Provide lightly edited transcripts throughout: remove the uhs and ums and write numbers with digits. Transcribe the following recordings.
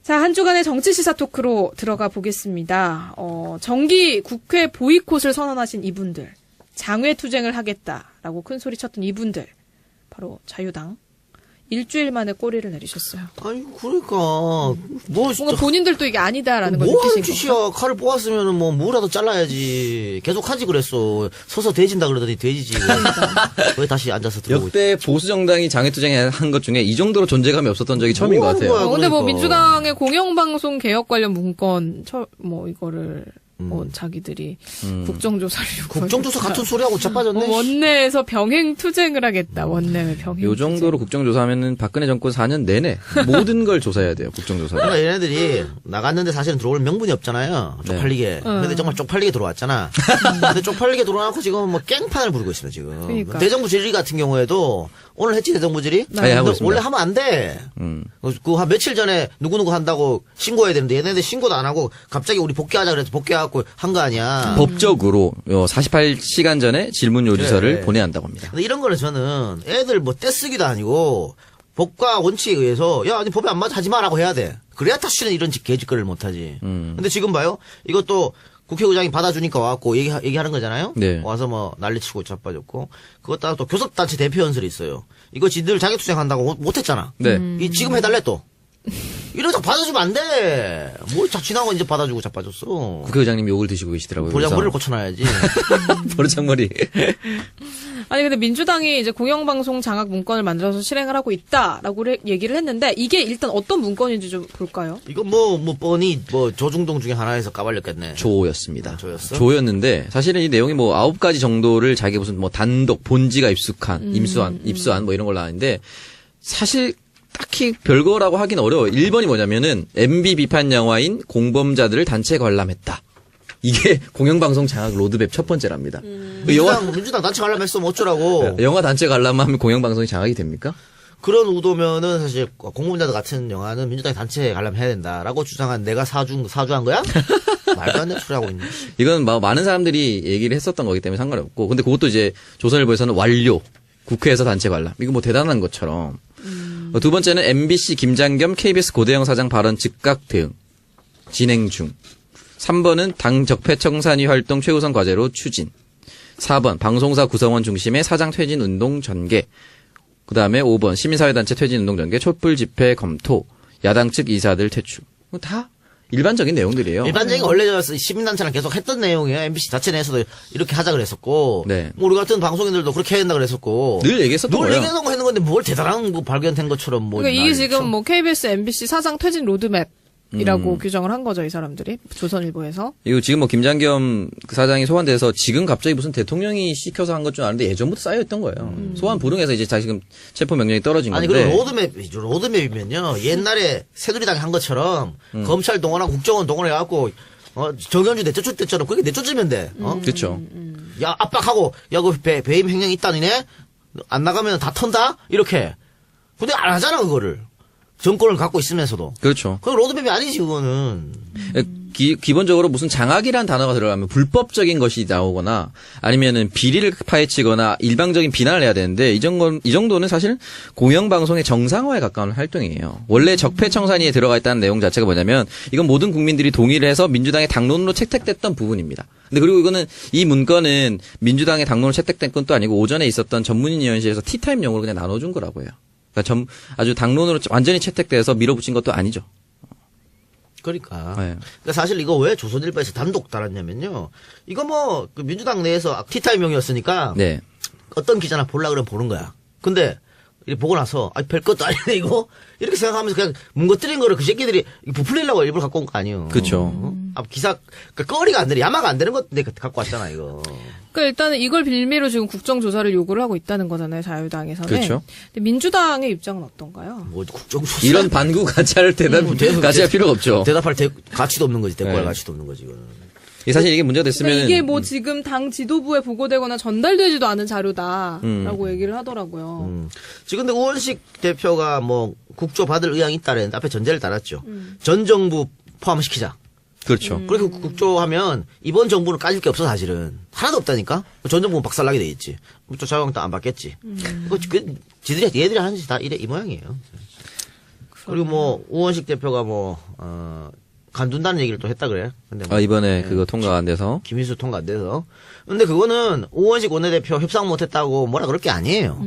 자, 한 주간의 정치 시사 토크로 들어가 보겠습니다. 정기 국회 보이콧을 선언하신 이분들, 장외투쟁을 하겠다라고 큰 소리 쳤던 이분들, 바로 자유당. 일주일 만에 꼬리를 내리셨어요. 아니, 그러니까, 뭔가 본인들도 이게 아니다라는 걸 느끼신 뭐 짓이야. 칼을 뽑았으면 뭐라도 잘라야지. 계속 하지 그랬어. 서서 돼진다 그러더니 돼지지. 왜 다시 앉아서 들어오고 역대 보수 정당이 장애투쟁 한 것 중에 이 정도로 존재감이 없었던 적이 처음인 것 같아요. 거야, 근데 뭐 그러니까. 민주당의 공영방송 개혁 관련 문건, 이거를, 자기들이 국정조사를 국정조사 같은 소리하고 자빠졌네. 원내에서 병행투쟁을 하겠다. 원내외 병행. 요 정도로 국정조사하면은 박근혜 정권 4년 내내 모든 걸 조사해야 돼요. 국정조사. 그러니까 얘네들이 나갔는데 사실은 들어올 명분이 없잖아요. 쪽팔리게. 근데 정말 쪽팔리게 들어왔잖아. 근데 쪽팔리게 들어와놓고 지금 뭐 깽판을 부르고 있어요, 지금. 그러니까. 대정부 질의 같은 경우에도 오늘 했지, 대정부 질의? 네, 하고 있습니다. 원래 하면 안 돼. 그 한 며칠 전에 누구누구 한다고 신고해야 되는데 얘네들 신고도 안 하고 갑자기 우리 복귀하자 그래서 복귀해갖고 한 거 아니야. 법적으로 48시간 전에 질문 요지서를 그래. 보내야 한다고 합니다. 근데 이런 거는 저는 애들 뭐 떼쓰기도 아니고 법과 원칙에 의해서 야, 아니 법에 안 맞아 하지 마라고 해야 돼. 그래야 다시는 이런 개짓거리를 못 하지. 근데 지금 봐요. 이것도 국회의장이 받아주니까 와갖고 얘기하는 거잖아요. 네. 와서 뭐 난리치고 자빠졌고 그것 따라 또 교섭단체 대표 연설이 있어요. 이거 지들 장애투쟁한다고 못했잖아. 네. 지금 해달래 또. 이러다 받아주면 안 돼. 뭘 지나고 이제 받아주고 자빠졌어. 국회의장님 욕을 드시고 계시더라고요. 보장머리를 고쳐놔야지. 버르장머리. 아니 근데 민주당이 이제 공영방송 장악 문건을 만들어서 실행을 하고 있다라고 얘기를 했는데 이게 일단 어떤 문건인지 좀 볼까요? 이거 뻔히 조중동 중에 하나에서 까발렸겠네. 조였습니다. 조였어? 조였는데 사실은 이 내용이 9가지 정도를 자기 무슨 단독 본지가 입수한 뭐 이런 걸로 아는데 사실 딱히 별거라고 하긴 어려워요. 1번이 뭐냐면은 MB 비판 영화인 공범자들을 단체 관람했다. 이게 공영방송 장악 로드맵 첫 번째랍니다. 민주당 단체 관람했으면 어쩌라고. 영화 단체 관람하면 공영방송이 장악이 됩니까? 그런 의도면은 사실 공범자들 같은 영화는 민주당이 단체 관람해야 된다라고 주장한 내가 사주한 거야? 말도 안 되는 소리 하고 있네. 이건 많은 사람들이 얘기를 했었던 거기 때문에 상관이 없고 근데 그것도 이제 조선일보에서는 완료. 국회에서 단체 관람. 이거 대단한 것처럼. 두 번째는 MBC 김장겸 KBS 고대영 사장 발언 즉각 대응. 진행 중. 3번은 당 적폐청산위 활동 최우선 과제로 추진. 4번 방송사 구성원 중심의 사장 퇴진 운동 전개. 그 다음에 5번 시민사회단체 퇴진 운동 전개 촛불 집회 검토. 야당 측 이사들 퇴출. 다 일반적인 내용들이에요. 일반적인 원래 시민단체랑 계속 했던 내용이에요. MBC 자체 내에서도 이렇게 하자 그랬었고. 네. 우리 같은 방송인들도 그렇게 해야 된다 그랬었고. 늘 얘기했었던 거예요. 늘 얘기했던 거 했는 건데 뭘 대단한 거 발견된 것처럼 그러니까 이게 지금 KBS, MBC 사장 퇴진 로드맵이라고 규정을 한 거죠, 이 사람들이. 조선일보에서. 이거 지금 김장겸 그 사장이 소환돼서 지금 갑자기 무슨 대통령이 시켜서 한 것 줄 아는데 예전부터 쌓여있던 거예요. 소환 불응해서 이제 지금 체포 명령이 떨어진 아니, 건데. 그리고 로드맵이면요. 옛날에 새누리당이 한 것처럼 검찰 동원하고 국정원 동원해갖고, 정현주 내쫓을 때처럼 그렇게 내쫓으면 돼. 그렇죠. 야, 압박하고, 야, 그 배임 횡령이 있다니네? 안 나가면 다 턴다? 이렇게. 근데 안 하잖아, 그거를. 정권을 갖고 있으면서도. 그렇죠. 그건 로드맵이 아니지, 그거는. 기본적으로 무슨 장악이라는 단어가 들어가면 불법적인 것이 나오거나 아니면은 비리를 파헤치거나 일방적인 비난을 해야 되는데 이 정도는 사실 공영방송의 정상화에 가까운 활동이에요. 원래 적폐청산위에 들어가 있다는 내용 자체가 뭐냐면 이건 모든 국민들이 동의를 해서 민주당의 당론으로 채택됐던 부분입니다. 근데 그리고 이거는 이 문건은 민주당의 당론으로 채택된 것도 아니고 오전에 있었던 전문위원실에서 티타임용으로 그냥 나눠준 거라고 해요. 그러니까 아주 당론으로 완전히 채택돼서 밀어붙인 것도 아니죠. 그러니까. 네. 근데 사실 이거 왜 조선일보에서 단독 달았냐면요. 이거 그 민주당 내에서 티타임용이었으니까. 네. 어떤 기자나 보려고 그러면 보는 거야. 근데, 이렇게 보고 나서, 별 것도 아니네, 이거? 이렇게 생각하면서 그냥 뭉거뜨린 거를 그 새끼들이 부풀리려고 일부러 갖고 온 거 아니에요. 그쵸. 기사, 거리가 안 되네. 야마가 안 되는 건데 갖고 왔잖아, 이거. 그러니까 일단은 이걸 빌미로 지금 국정조사를 요구를 하고 있다는 거잖아요, 자유당에서는. 그렇죠. 근데 민주당의 입장은 어떤가요? 국정조사. 이런 반구 가치할 가치할 필요가 없죠. 대답할 가치도 없는 거지. 대꾸할 가치도 없는 거지, 이거는. 사실 이게 문제가 됐으면 그러니까 이게 지금 당 지도부에 보고되거나 전달되지도 않은 자료다라고 얘기를 하더라고요. 지금 근데 우원식 대표가 국조 받을 의향이 있다는데 앞에 전제를 달았죠. 전 정부 포함시키자. 그렇죠. 그렇게 국조하면 이번 정부는 까질 게 없어 사실은. 하나도 없다니까. 전 정부는 박살나게 돼 있지. 국조 자유한국당 안 받겠지. 얘들이 하는 짓이 다 이 모양이에요. 그리고 뭐 우원식 대표가 간둔다는 얘기를 또 했다 그래. 근데 뭐 이번에 그거 통과가 안 돼서. 김희수 통과 안 돼서. 근데 그거는 우원식 원내대표 협상 못했다고 뭐라 그럴 게 아니에요.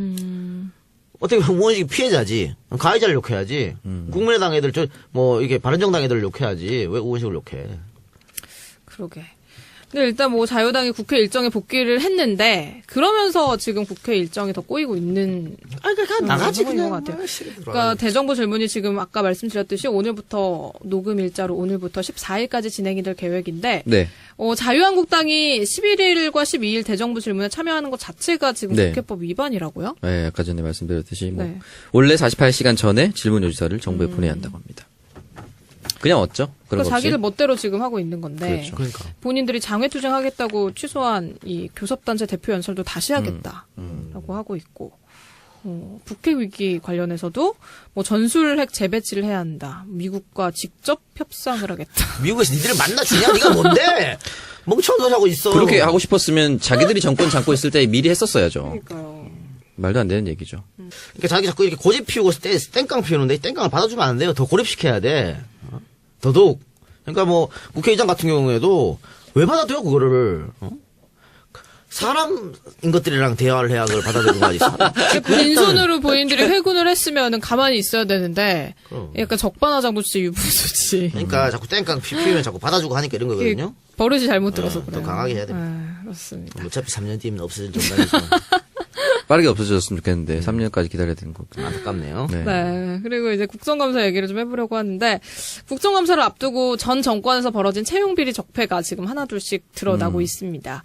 어떻게 보면 우원식이 피해자지. 가해자를 욕해야지. 국민의당 애들 이게 바른정당 애들을 욕해야지. 왜 우원식을 욕해? 그러게. 근데 일단 뭐 자유당이 국회 일정에 복귀를 했는데 그러면서 지금 국회 일정이 더 꼬이고 있는 나가지 상황인 것 같아요. 그러니까 대정부 질문이 지금 아까 말씀드렸듯이 오늘부터 녹음 일자로 오늘부터 14일까지 진행이 될 계획인데 네. 자유한국당이 11일과 12일 대정부 질문에 참여하는 것 자체가 지금 네. 국회법 위반이라고요? 네, 아까 전에 말씀드렸듯이 네. 원래 48시간 전에 질문 요지서를 정부에 보내야 한다고 합니다. 그냥 어쩌? 그런 그러니까 거 없이. 자기들 멋대로 지금 하고 있는 건데 그렇죠. 그러니까. 본인들이 장외투쟁하겠다고 취소한 이 교섭단체 대표 연설도 다시 하겠다라고 하고 있고 북핵 위기 관련해서도 뭐 전술핵 재배치를 해야 한다. 미국과 직접 협상을 하겠다. 미국에서 니들을 만나주냐? 네가 뭔데? 멍청한 소리 하고 있어. 그렇게 하고 싶었으면 자기들이 정권 잡고 있을 때 미리 했었어야죠. 그러니까요. 말도 안 되는 얘기죠. 그러니까 자기 자꾸 이렇게 고집 피우고 땡깡 피우는데 이 땡깡을 받아주면 안 돼요. 더 고립시켜야 돼. 더더욱. 그러니까 뭐 국회의장 같은 경우에도 왜 받아줘요 그거를? 사람인 것들이랑 대화를 해야 그걸 받아들이는 거 아니지? 빈손으로 본인들이 회군을 했으면 가만히 있어야 되는데 그럼. 약간 적반하장도 진짜 유부수지. 그러니까 자꾸 땡깡 피우면 자꾸 받아주고 하니까 이런 거거든요. 버릇이 잘못 들어서 더 그래요. 강하게 해야 됩니다. 아, 그렇습니다. 어차피 3년 뒤면 없어질 정당이죠. 빠르게 없어졌으면 좋겠는데 3년까지 기다려야 되는 거군요. 안타깝네요. 네. 네. 그리고 이제 국정감사 얘기를 좀 해보려고 하는데, 국정감사를 앞두고 전 정권에서 벌어진 채용비리 적폐가 지금 하나둘씩 드러나고 있습니다.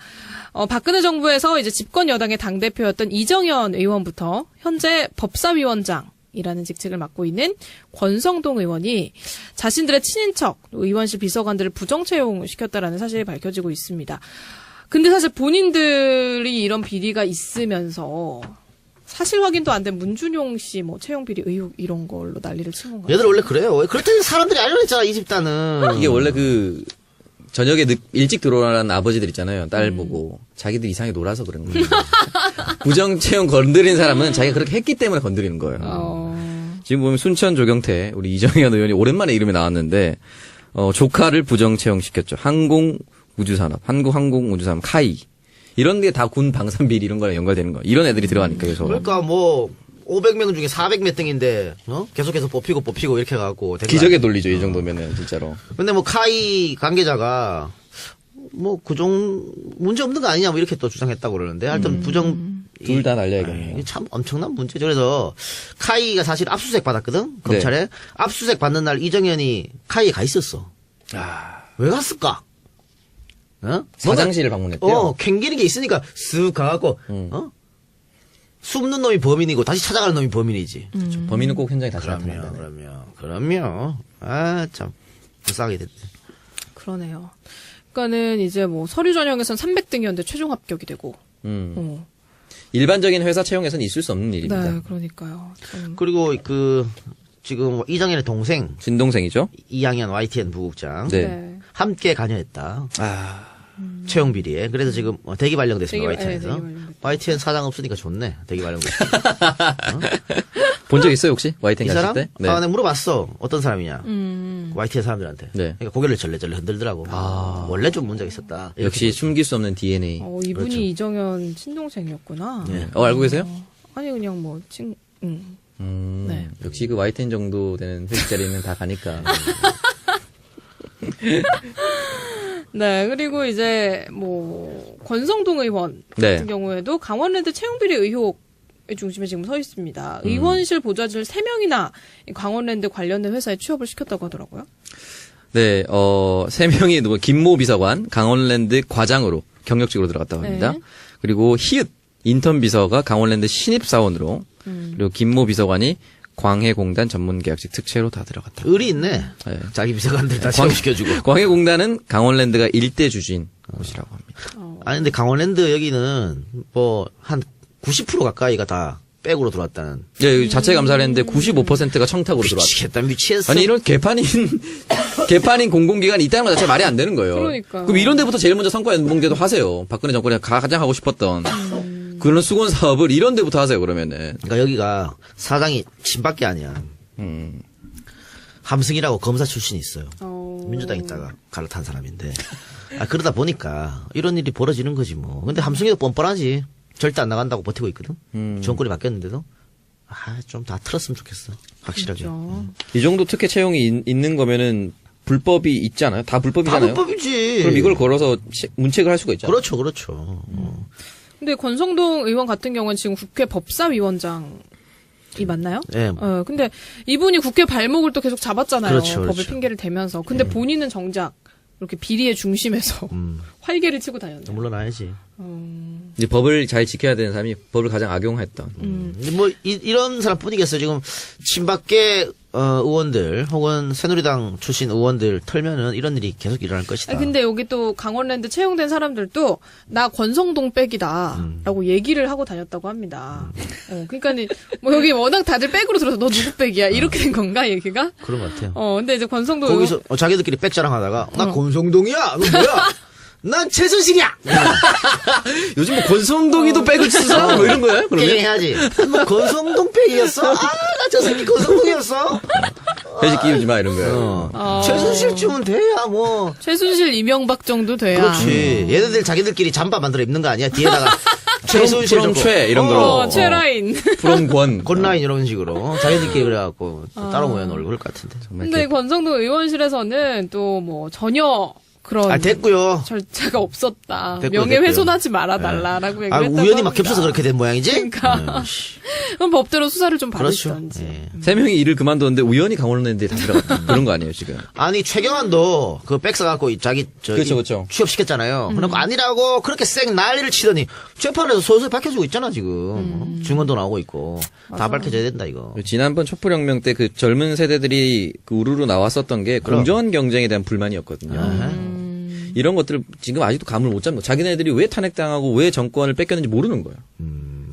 박근혜 정부에서 이제 집권 여당의 당대표였던 이정현 의원부터 현재 법사위원장이라는 직책을 맡고 있는 권성동 의원이 자신들의 친인척, 의원실 비서관들을 부정 채용시켰다라는 사실이 밝혀지고 있습니다. 근데 사실 본인들이 이런 비리가 있으면서 사실 확인도 안 된 문준용 씨 뭐 채용 비리 의혹 이런 걸로 난리를 친 건가요? 얘들 원래 그래요. 그렇다니 사람들이 알려냈잖아 이 집단은. 이게 원래 저녁에 일찍 들어오라는 아버지들 있잖아요. 딸 보고. 자기들 이상하게 놀아서 그런 거예요. 부정 채용 건드린 사람은 자기가 그렇게 했기 때문에 건드리는 거예요. 지금 보면 순천 조경태 우리 이정현 의원이 오랜만에 이름이 나왔는데 조카를 부정 채용시켰죠. 한국항공우주산업 카이 이런 게 다 군 방산 비리 이런 거랑 연관되는 거. 이런 애들이 들어가니까 그래서. 그러니까 뭐 500명 중에 400 몇 등인데 계속해서 뽑히고 이렇게 해갖고 기적의 논리죠 이 정도면은 진짜로. 근데 뭐 카이 관계자가 뭐 문제 없는 거 아니냐 뭐 이렇게 또 주장했다고 그러는데 하여튼 부정 둘 다 날려야겠네요. 이게 참 엄청난 문제죠. 그래서 카이가 사실 압수수색 받았거든 검찰에. 압수수색 받는 날 이정현이 카이에 가 있었어. 왜 갔을까? 사장실을 방문했대요. 캥기는 게 있으니까 쓱 가갖고 숨는 놈이 범인이고 다시 찾아가는 놈이 범인이지. 범인은 꼭 현장에 다시 나타난다. 그럼요. 아, 참. 불쌍하게 됐네. 그러네요. 그러니까는 이제 뭐 서류 전형에선 300등이었는데 최종 합격이 되고. 일반적인 회사 채용에서는 있을 수 없는 일입니다. 네, 그러니까요. 그리고 지금 이정현의 동생 진동생이죠? 이양현 YTN 부국장 네. 함께 관여했다. 채용 비리에. 그래서 지금 대기 발령됐습니다. YTN에서. YTN 사장 없으니까 좋네. 대기 발령됐어. 본 적 있어요 혹시? YTN 이 갔을 사람? 때? 네. 내가 물어봤어. 어떤 사람이냐. YTN 사람들한테. 네. 그러니까 고개를 절레절레 흔들더라고. 원래 좀 문제가 있었다. 역시 숨길 수 없는 DNA. 이분이 그렇죠. 이정현 친동생이었구나. 네. 알고 계세요? 아니 그냥 뭐 네. 역시 그 YTN 정도 되는 회식 자리는 다 가니까. 네, 그리고 이제 뭐 권성동 의원 네. 같은 경우에도 강원랜드 채용비리 의혹의 중심에 지금 서 있습니다. 의원실 보좌진을 3명이나 강원랜드 관련된 회사에 취업을 시켰다고 하더라고요. 네, 3명이 김모 비서관, 강원랜드 과장으로 경력직으로 들어갔다고 합니다. 네. 그리고 히읗 인턴 비서가 강원랜드 신입사원으로, 그리고 김모 비서관이 광해공단 전문계약직 특채로 다 들어갔다. 의리 있네. 네. 자기 비서관들 다 채용시켜주고. 광해공단은 강원랜드가 일대 주주인 곳이라고 합니다. 아니, 근데 강원랜드 여기는 뭐 한 90% 가까이가 다 백으로 들어왔다는. 네, 자체 감사를 했는데 95%가 청탁으로 들어왔다. 미치겠다, 미치겠어. 아니, 이런 개판인 공공기관이 있다는 것 자체가 말이 안 되는 거예요. 그러니까요. 그럼 이런 데부터 제일 먼저 성과 연봉제도 하세요. 박근혜 정권이 가장 하고 싶었던 그런 수건 사업을 이런 데부터 하세요, 그러면은. 그러니까 여기가 사장이 친밖에 아니야. 함승이라고 검사 출신이 있어요. 어. 민주당 있다가 갈아탄 사람인데. 그러다 보니까 이런 일이 벌어지는 거지 뭐. 근데 함승이도 뻔뻔하지. 절대 안 나간다고 버티고 있거든. 정권이 바뀌었는데도. 좀 다 틀었으면 좋겠어. 확실하게. 그렇죠. 이 정도 특혜 채용이 있는 거면은 불법이 있지 않아요? 다 다 불법이잖아요. 불법이지. 그럼 이걸 걸어서 문책을 할 수가 있잖아요. 그렇죠, 그렇죠. 근데 권성동 의원 같은 경우는 지금 국회 법사위원장이 맞나요? 예. 근데 이분이 국회 발목을 또 계속 잡았잖아요. 그렇죠, 법의 그렇죠. 핑계를 대면서. 근데 본인은 정작 이렇게 비리의 중심에서 활개를 치고 다녔네요. 물러나야지. 이제 법을 잘 지켜야 되는 사람이 법을 가장 악용했던. 근데 뭐 이런 사람뿐이겠어요. 지금 친박계 의원들 혹은 새누리당 출신 의원들 털면은 이런 일이 계속 일어날 것이다. 근데 여기 또 강원랜드 채용된 사람들도 나 권성동 백이다라고 얘기를 하고 다녔다고 합니다. 그러니까 뭐 여기 워낙 다들 백으로 들어서 너 누구 백이야 이렇게 된 건가 얘기가? 그런 것 같아요. 근데 이제 권성동 거기서 자기들끼리 백 자랑하다가 나 권성동이야. 너 뭐야? 난 최순실이야. 요즘 뭐 권성동이도 백을 쓰자 뭐 이런 거예요? 그러면 해야지. 뭐 권성동 백이었어? 나 저 새끼 권성동이었어? 회식 끼우지 마 이런 거예요. 최순실쯤은 돼야 뭐. 최순실 이명박 정도 돼야. 그렇지. 얘네들 자기들끼리 잠바 만들어 입는 거 아니야? 뒤에다가 최순실 프롬 적고. 최 이런 걸로. 최라인. 프롬 권. 건라인 이런 식으로 자기들끼리 그래갖고 따로 모여놓을 것 같은데. 근데 권성동 의원실에서는 또 뭐 전혀 그런 됐고요. 절차가 없었다. 됐고요, 명예훼손하지 말아달라라고 얘기를 했다고 우연히 합니다. 막 겹쳐서 그렇게 된 모양이지? 그러니까. 그럼 법대로 수사를 좀 그렇죠. 받으시던지. 예. 3명이 일을 그만뒀는데 우연히 강원랜드에 다 들어갔다. 그런 거 아니에요 지금. 아니 최경환도 그 백 써갖고 자기 그렇죠. 취업시켰잖아요. 그러고 아니라고 그렇게 쌩 난리를 치더니 재판에서 솔솔 밝혀지고 있잖아 지금. 증언도 나오고 있고 다 밝혀져야 된다 이거. 지난번 촛불혁명 때 그 젊은 세대들이 그 우르르 나왔었던 게 공정한 경쟁에 대한 불만이었거든요. 이런 것들을 지금 아직도 감을 못 잡는 거예요. 자기네들이 왜 탄핵당하고 왜 정권을 뺏겼는지 모르는 거예요.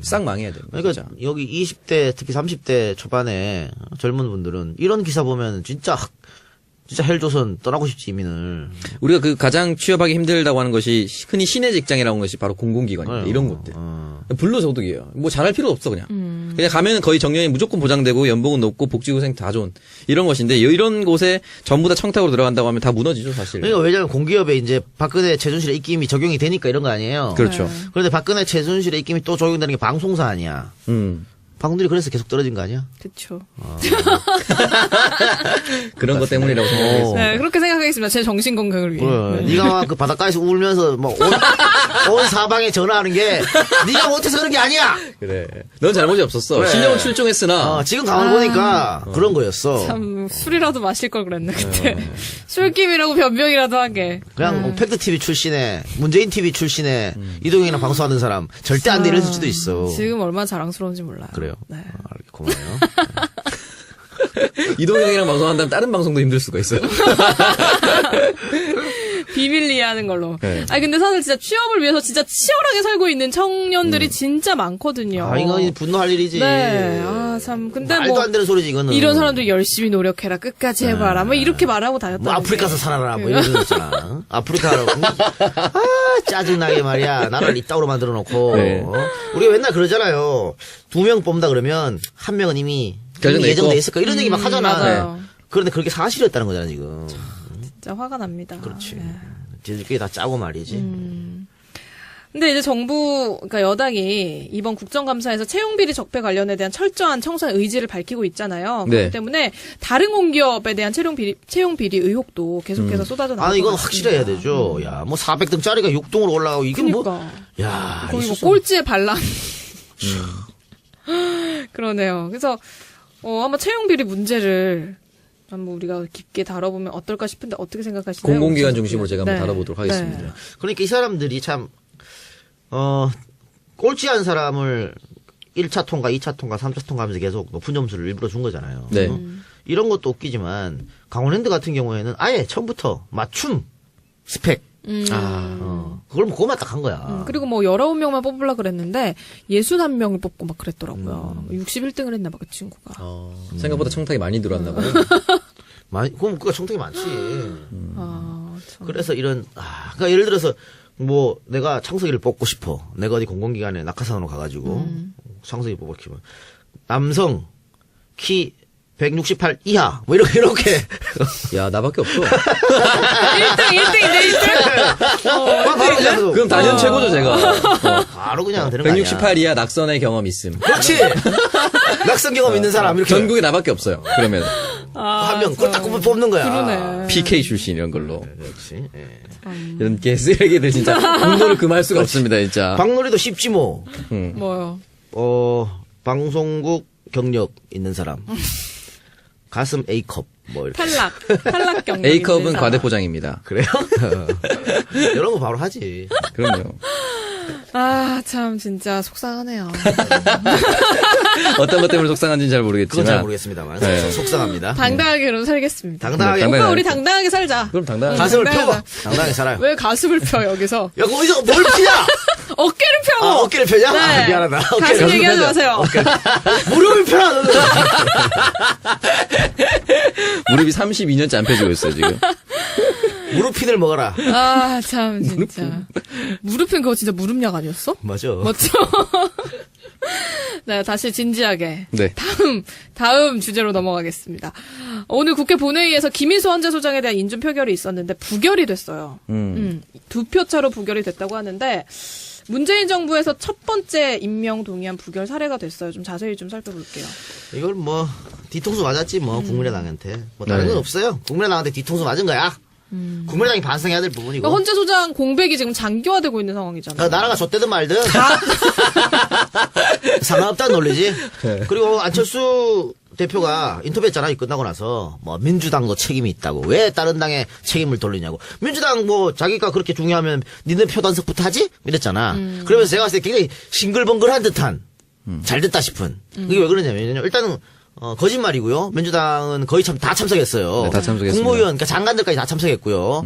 싹 망해야 되는 거예요. 그러니까 진짜. 여기 20대 특히 30대 초반에 젊은 분들은 이런 기사 보면 진짜 헬조선 떠나고 싶지 이민을. 우리가 그 가장 취업하기 힘들다고 하는 것이 흔히 시내 직장이라고 하는 것이 바로 공공기관입니다. 이런 것들. 불로소득이에요. 뭐 잘할 필요 없어 그냥. 그냥 가면은 거의 정년이 무조건 보장되고 연봉은 높고 복지후생 다 좋은 이런 것인데 이런 곳에 전부 다 청탁으로 들어간다고 하면 다 무너지죠 사실. 그러니까 왜냐면 공기업에 이제 박근혜 최순실의 입김이 적용이 되니까 이런 거 아니에요. 그렇죠. 그런데 박근혜 최순실의 입김이 또 적용되는 게 방송사 아니야. 방송들이 그래서 계속 떨어진 거 아니야? 그렇죠. 그런 것 때문이라고 생각했습니다. 네, 그렇게 생각하겠습니다. 제 정신 건강을 위해. 그래. 네가 막 그 바닷가에서 울면서 뭐 온 사방에 전화하는 게 네가 못해서 그런 게 아니야. 그래. 넌 잘못이 없었어. 그래. 신형은 출중했으나. 지금 가만 보니까 그런 거였어. 참 술이라도 마실 걸 그랬네 그때. 술김이라고 변명이라도 하게. 그냥 뭐 팩트 TV 출신에 문재인 TV 출신에 이동영이랑 방송하는 사람 절대 안 내렸을 수도 있어. 지금 얼마나 자랑스러운지 몰라요. 그래요. 네. 고마워요. 이동형이랑 방송한다면 다른 방송도 힘들 수가 있어요. 비밀 이해하는 걸로. 네. 아니 근데 사실 진짜 취업을 위해서 진짜 치열하게 살고 있는 청년들이 진짜 많거든요. 이건 분노할 일이지. 네. 참. 근데 말도 뭐 안 되는 소리지 이거는. 이런 사람들이 열심히 노력해라. 끝까지 해봐라. 뭐 이렇게 말하고 다녔다. 뭐 아프리카서 살아라 뭐 이런 거 있잖아. 아프리카로 짜증나게 말이야. 나를 이따구로 만들어 놓고. 네. 우리가 맨날 그러잖아요. 2명 뽑는다 그러면 한 명은 이미 결정돼 예정돼 있고. 있을 거 이런 얘기 막 하잖아. 맞아요. 그런데 그렇게 사실이었다는 거잖아 지금. 진짜 화가 납니다. 그렇지. 네. 쟤들끼리 다 짜고 말이지. 근데 이제 정부, 그러니까 여당이 이번 국정감사에서 채용비리 적폐 관련에 대한 철저한 청산 의지를 밝히고 있잖아요. 네. 그렇기 때문에 다른 공기업에 대한 채용비리 의혹도 계속해서 쏟아져 나오고 이건 확실해야 되죠. 야, 뭐 400등짜리가 6등으로 올라가고 이게 그러니까. 뭐. 야, 거의 뭐 있을 수 꼴찌의 반란. 그러네요. 그래서 한번 채용비리 문제를 한번 우리가 깊게 다뤄보면 어떨까 싶은데 어떻게 생각하시나요? 공공기관 중심으로 제가 한번 네. 다뤄보도록 하겠습니다. 네. 그러니까 이 사람들이 참, 꼴찌한 사람을 1차 통과, 2차 통과, 3차 통과하면서 계속 높은 점수를 일부러 준 거잖아요. 네. 이런 것도 웃기지만, 강원랜드 같은 경우에는 아예 처음부터 맞춤 스펙. 그걸 뭐 그거만 딱 한 거야. 그리고 뭐 19명만 뽑으려고 그랬는데 61명을 뽑고 막 그랬더라고요. 61등을 했나 봐, 그 친구가. 생각보다 청탁이 많이 들어왔나 봐요. 그럼 그거 청탁이 많지. 참. 그래서 그러니까 예를 들어서, 뭐, 내가 창석이를 뽑고 싶어. 내가 어디 공공기관에 낙하산으로 가가지고, 창석이 뽑고 싶으면, 남성, 키 168 이하 뭐 이렇게 야, 나밖에 없어. 1등인데 1등? 바로 그냥 그럼 단연 최고죠, 제가. 바로 그냥 되는 거 아니야. 168 이하 낙선의 경험 있음. 그렇지. 낙선 경험 있는 사람 이렇게 전국에 나밖에 없어요. 그러면 한 명 꼴딱 뽑는 거야. 그러네. PK 출신 이런 걸로. 역시. 예. 이런 개쓰레기들 진짜 분노를 금할 수가 없습니다, 진짜. 박놀이도 쉽지 뭐. 뭐요? 방송국 경력 있는 사람. 가슴 A컵 뭐 이렇게. 탈락 경력. A컵은 과대포장입니다. 그래요? 이런 거 바로 하지. 그럼요. 아, 참, 진짜 속상하네요. 어떤 것 때문에 속상한지는 잘 그건 모르겠지만. 잘 모르겠습니다만 네. 속상합니다. 당당하게 그럼 살겠습니다. 당당하게. 오빠, 우리 당당하게 살자. 그럼 당당한. 가슴을 당당하다. 펴고 당당하게 살아요. 왜 가슴을 펴, 여기서? 야, 거기서 뭘 피냐? 어깨를 펴고! 아, 어깨를 펴냐? 네. 아, 미안하다. 가슴 어깨를 얘기하지 펴자. 마세요. 무릎을 펴라, 너는. 무릎이 32년째 안 펴지고 있어요, 지금. 무릎핀을 먹어라. 아, 참, 진짜. 무릎은 그거 진짜 무릎약 아니었어? 맞아. 맞죠? 네, 다시 진지하게. 네. 다음 주제로 넘어가겠습니다. 오늘 국회 본회의에서 김인수 헌재소장에 대한 인준 표결이 있었는데 부결이 됐어요. 2표 차로 부결이 됐다고 하는데 문재인 정부에서 첫 번째 임명 동의안 부결 사례가 됐어요. 좀 자세히 좀 살펴볼게요. 이걸 뭐, 뒤통수 맞았지, 뭐, 국민의당한테. 뭐, 다른 네. 건 없어요. 국민의당한테 뒤통수 맞은 거야. 국민의당이 반성해야 될 부분이고. 그러니까 헌재소장 공백이 지금 장기화되고 있는 상황이잖아요. 나라가 좆되든 말든. 상관없다는 논리지. 그리고 안철수 대표가 인터뷰했잖아요. 끝나고 나서. 뭐, 민주당도 책임이 있다고. 왜 다른 당에 책임을 돌리냐고. 민주당 뭐, 자기가 그렇게 중요하면 니네 표 단속부터 하지? 이랬잖아. 그러면서 제가 봤을 때 굉장히 싱글벙글한 듯한, 잘 됐다 싶은. 이게 왜 그러냐면, 일단은, 거짓말이고요. 민주당은 거의 다 참석했어요. 네, 다 참석했습니다. 국무위원, 그러니까 장관들까지 다 참석했고요.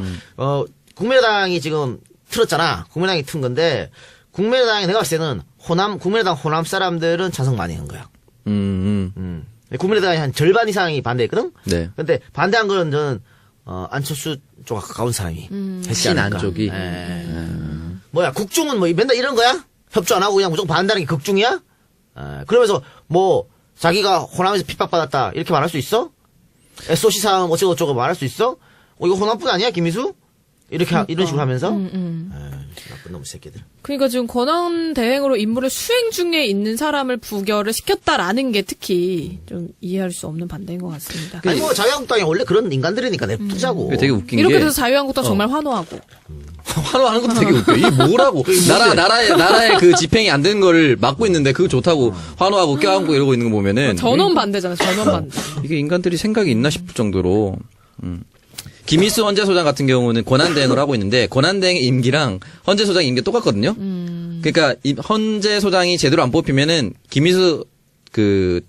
국민의당이 지금 틀었잖아. 국민의당이 튼 건데, 국민의당이 내가 봤을 때는 국민의당 호남 사람들은 찬성 많이 한 거야. 국민의당이 한 절반 이상이 반대했거든? 네. 근데 반대한 거는 저는, 안철수 쪽 가까운 사람이. 했지 신 않을까. 안쪽이. 뭐야, 국중은 뭐 맨날 이런 거야? 협조 안 하고 그냥 무조건 반대하는 게 극중이야? 그러면서 뭐, 자기가 호남에서 핍박받았다. 이렇게 말할 수 있어? SOC 상황 어쩌고저쩌고 말할 수 있어? 이거 호남뿐 아니야, 김희수? 이렇게, 이런 식으로 하면서? 나쁜 놈 새끼들. 그러니까 지금 권한 대행으로 임무를 수행 중에 있는 사람을 부결을 시켰다라는 게 특히 좀 이해할 수 없는 반대인 것 같습니다. 아니, 뭐, 자유한국당이 원래 그런 인간들이니까 냅두자고. 되게 웃긴 이렇게 게. 돼서 자유한국당 정말 환호하고. 환호하는 것도 되게 웃겨. 이게 뭐라고. 나라의 그 집행이 안 되는 거를 막고 있는데 그거 좋다고 환호하고 껴안고 이러고 있는 거 보면은. 전원 반대잖아요. 전원 반대. 이게 인간들이 생각이 있나 싶을 정도로. 김일수 헌재소장 같은 경우는 권한대행을 하고 있는데 권한대행의 임기랑 헌재소장 임기가 똑같거든요. 그러니까 헌재소장이 제대로 안 뽑히면은 김일수 그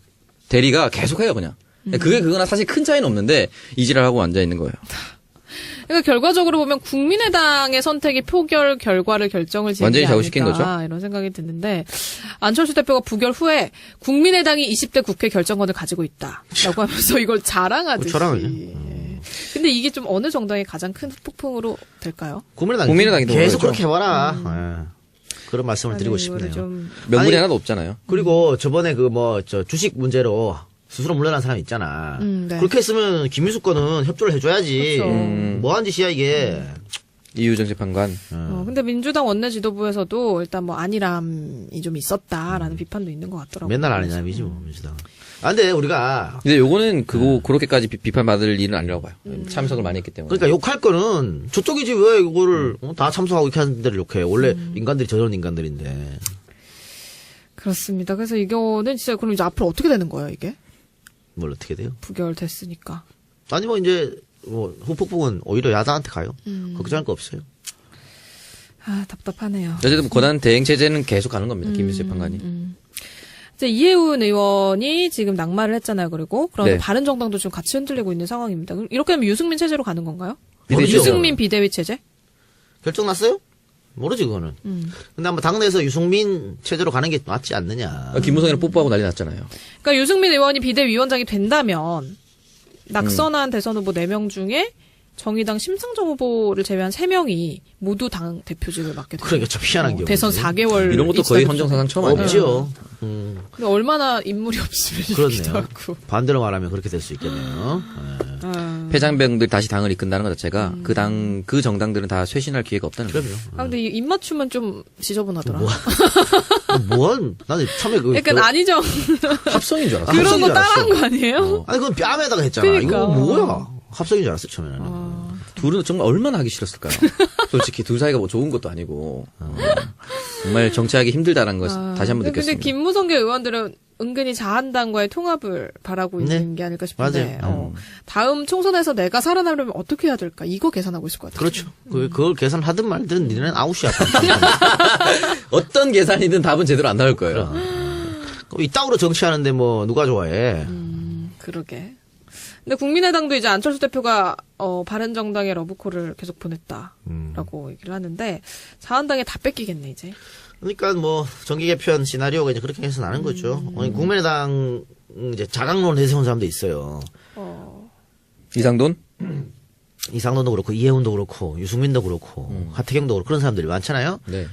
대리가 계속해요 그냥. 그거나 사실 큰 차이는 없는데 이지랄하고 앉아 있는 거예요. 그러니까 결과적으로 보면 국민의당의 선택이 표결 결과를 결정을 지은 완전히 게 좌우시킨 아닐까 거죠. 이런 생각이 드는데 안철수 대표가 부결 후에 국민의당이 20대 국회 결정권을 가지고 있다라고 하면서 이걸 자랑하듯이. 자랑하지. 근데 이게 좀 어느 정당의 가장 큰 폭풍으로 될까요? 국민의당이 더 계속 그렇죠. 그렇게 해봐라. 그런 말씀을 드리고 아니, 이거를 싶네요. 좀 명분이 아니, 하나도 없잖아요. 그리고 저번에 주식 문제로 스스로 물러난 사람 있잖아. 네. 그렇게 했으면 김민수 거는 협조를 해줘야지. 그렇죠. 뭐한 짓이야 이게. 이유정 재판관. 근데 민주당 원내 지도부에서도 일단 뭐 안일함이 좀 있었다라는 비판도 있는 것 같더라고요. 맨날 아니냐이지 뭐 민주당. 아 근데 우리가 근데 요거는 그렇게까지 비판받을 일은 아니라고 봐요. 참석을 많이 했기 때문에. 그러니까 욕할 거는 저쪽이지 왜 이거를 다 참석하고 이렇게 하는 데를 욕해. 원래 인간들이 저런 인간들인데. 그렇습니다. 그래서 이거는 진짜 그럼 이제 앞으로 어떻게 되는 거예요, 이게? 뭘 어떻게 돼요? 부결됐으니까. 아니 뭐 이제 뭐 후폭풍은 오히려 야당한테 가요. 걱정할 거 없어요. 아, 답답하네요. 어쨌든 권한 대행 체제는 계속 가는 겁니다. 김일수 재판관이. 이제 이해운 의원이 지금 낙마를 했잖아요. 그리고 그런데 네. 바른정당도 지금 같이 흔들리고 있는 상황입니다. 그럼 이렇게 하면 유승민 체제로 가는 건가요? 모르죠. 유승민 비대위 체제? 결정 났어요? 모르지 그거는. 근데 아마 당내에서 유승민 체제로 가는 게 맞지 않느냐. 김무성이랑 뽀뽀하고 난리 났잖아요. 그러니까 유승민 의원이 비대위원장이 된다면 낙선한 대선 후보 4명 중에 정의당 심상정 후보를 제외한 3명이 모두 당 대표직을 맡게 됐어요. 그러니까 참 희한한 경우. 대선 4개월 이런 것도 거의 헌정사상 처음 아니에요? 없죠. 근데 얼마나 인물이 없으면 이러기도 그렇네요. 하고. 반대로 말하면 그렇게 될 수 있겠네요. 패장병들 다시 당을 이끈다는 것 자체가 그 정당들은 다 쇄신할 기회가 없다는 거죠. 그럼요. 아, 근데 이 입맞춤은 좀 지저분하더라. 나는 처음에 약간 안희정 합성인 줄 알았어. 그런 합성인 거 줄 알았어. 따라한 거 아니에요? 아니, 그건 뺨에다가 했잖아. 그러니까. 이거 뭐야? 합성인 줄 알았어, 처음에는. 둘은 정말 얼마나 하기 싫었을까요? 솔직히 둘 사이가 뭐 좋은 것도 아니고 정말 정치하기 힘들다는 걸 다시 한번 근데 느꼈습니다. 김무성계 의원들은 은근히 자한당과의 통합을 바라고 있는 네. 게 아닐까 싶은데 맞아요. 다음 총선에서 내가 살아남으려면 어떻게 해야 될까? 이거 계산하고 있을 것 같아요. 그렇죠. 그걸 계산하든 말든 니네는 아웃이야. 어떤 계산이든 답은 제대로 안 나올 거예요. 이따구로 정치하는데 뭐 누가 좋아해. 그러게. 근데 국민의당도 이제 안철수 대표가 바른정당에 러브콜을 계속 보냈다라고 얘기를 하는데 자한당에 다 뺏기겠네 이제. 그러니까 뭐 정기 개편 시나리오가 이제 그렇게 해서 나는 거죠. 아니, 국민의당 이제 자강론 내세운 사람도 있어요. 이상돈? 이상돈도 그렇고 이해운도 그렇고 유승민도 그렇고 하태경도 그렇고 그런 사람들이 많잖아요. 네.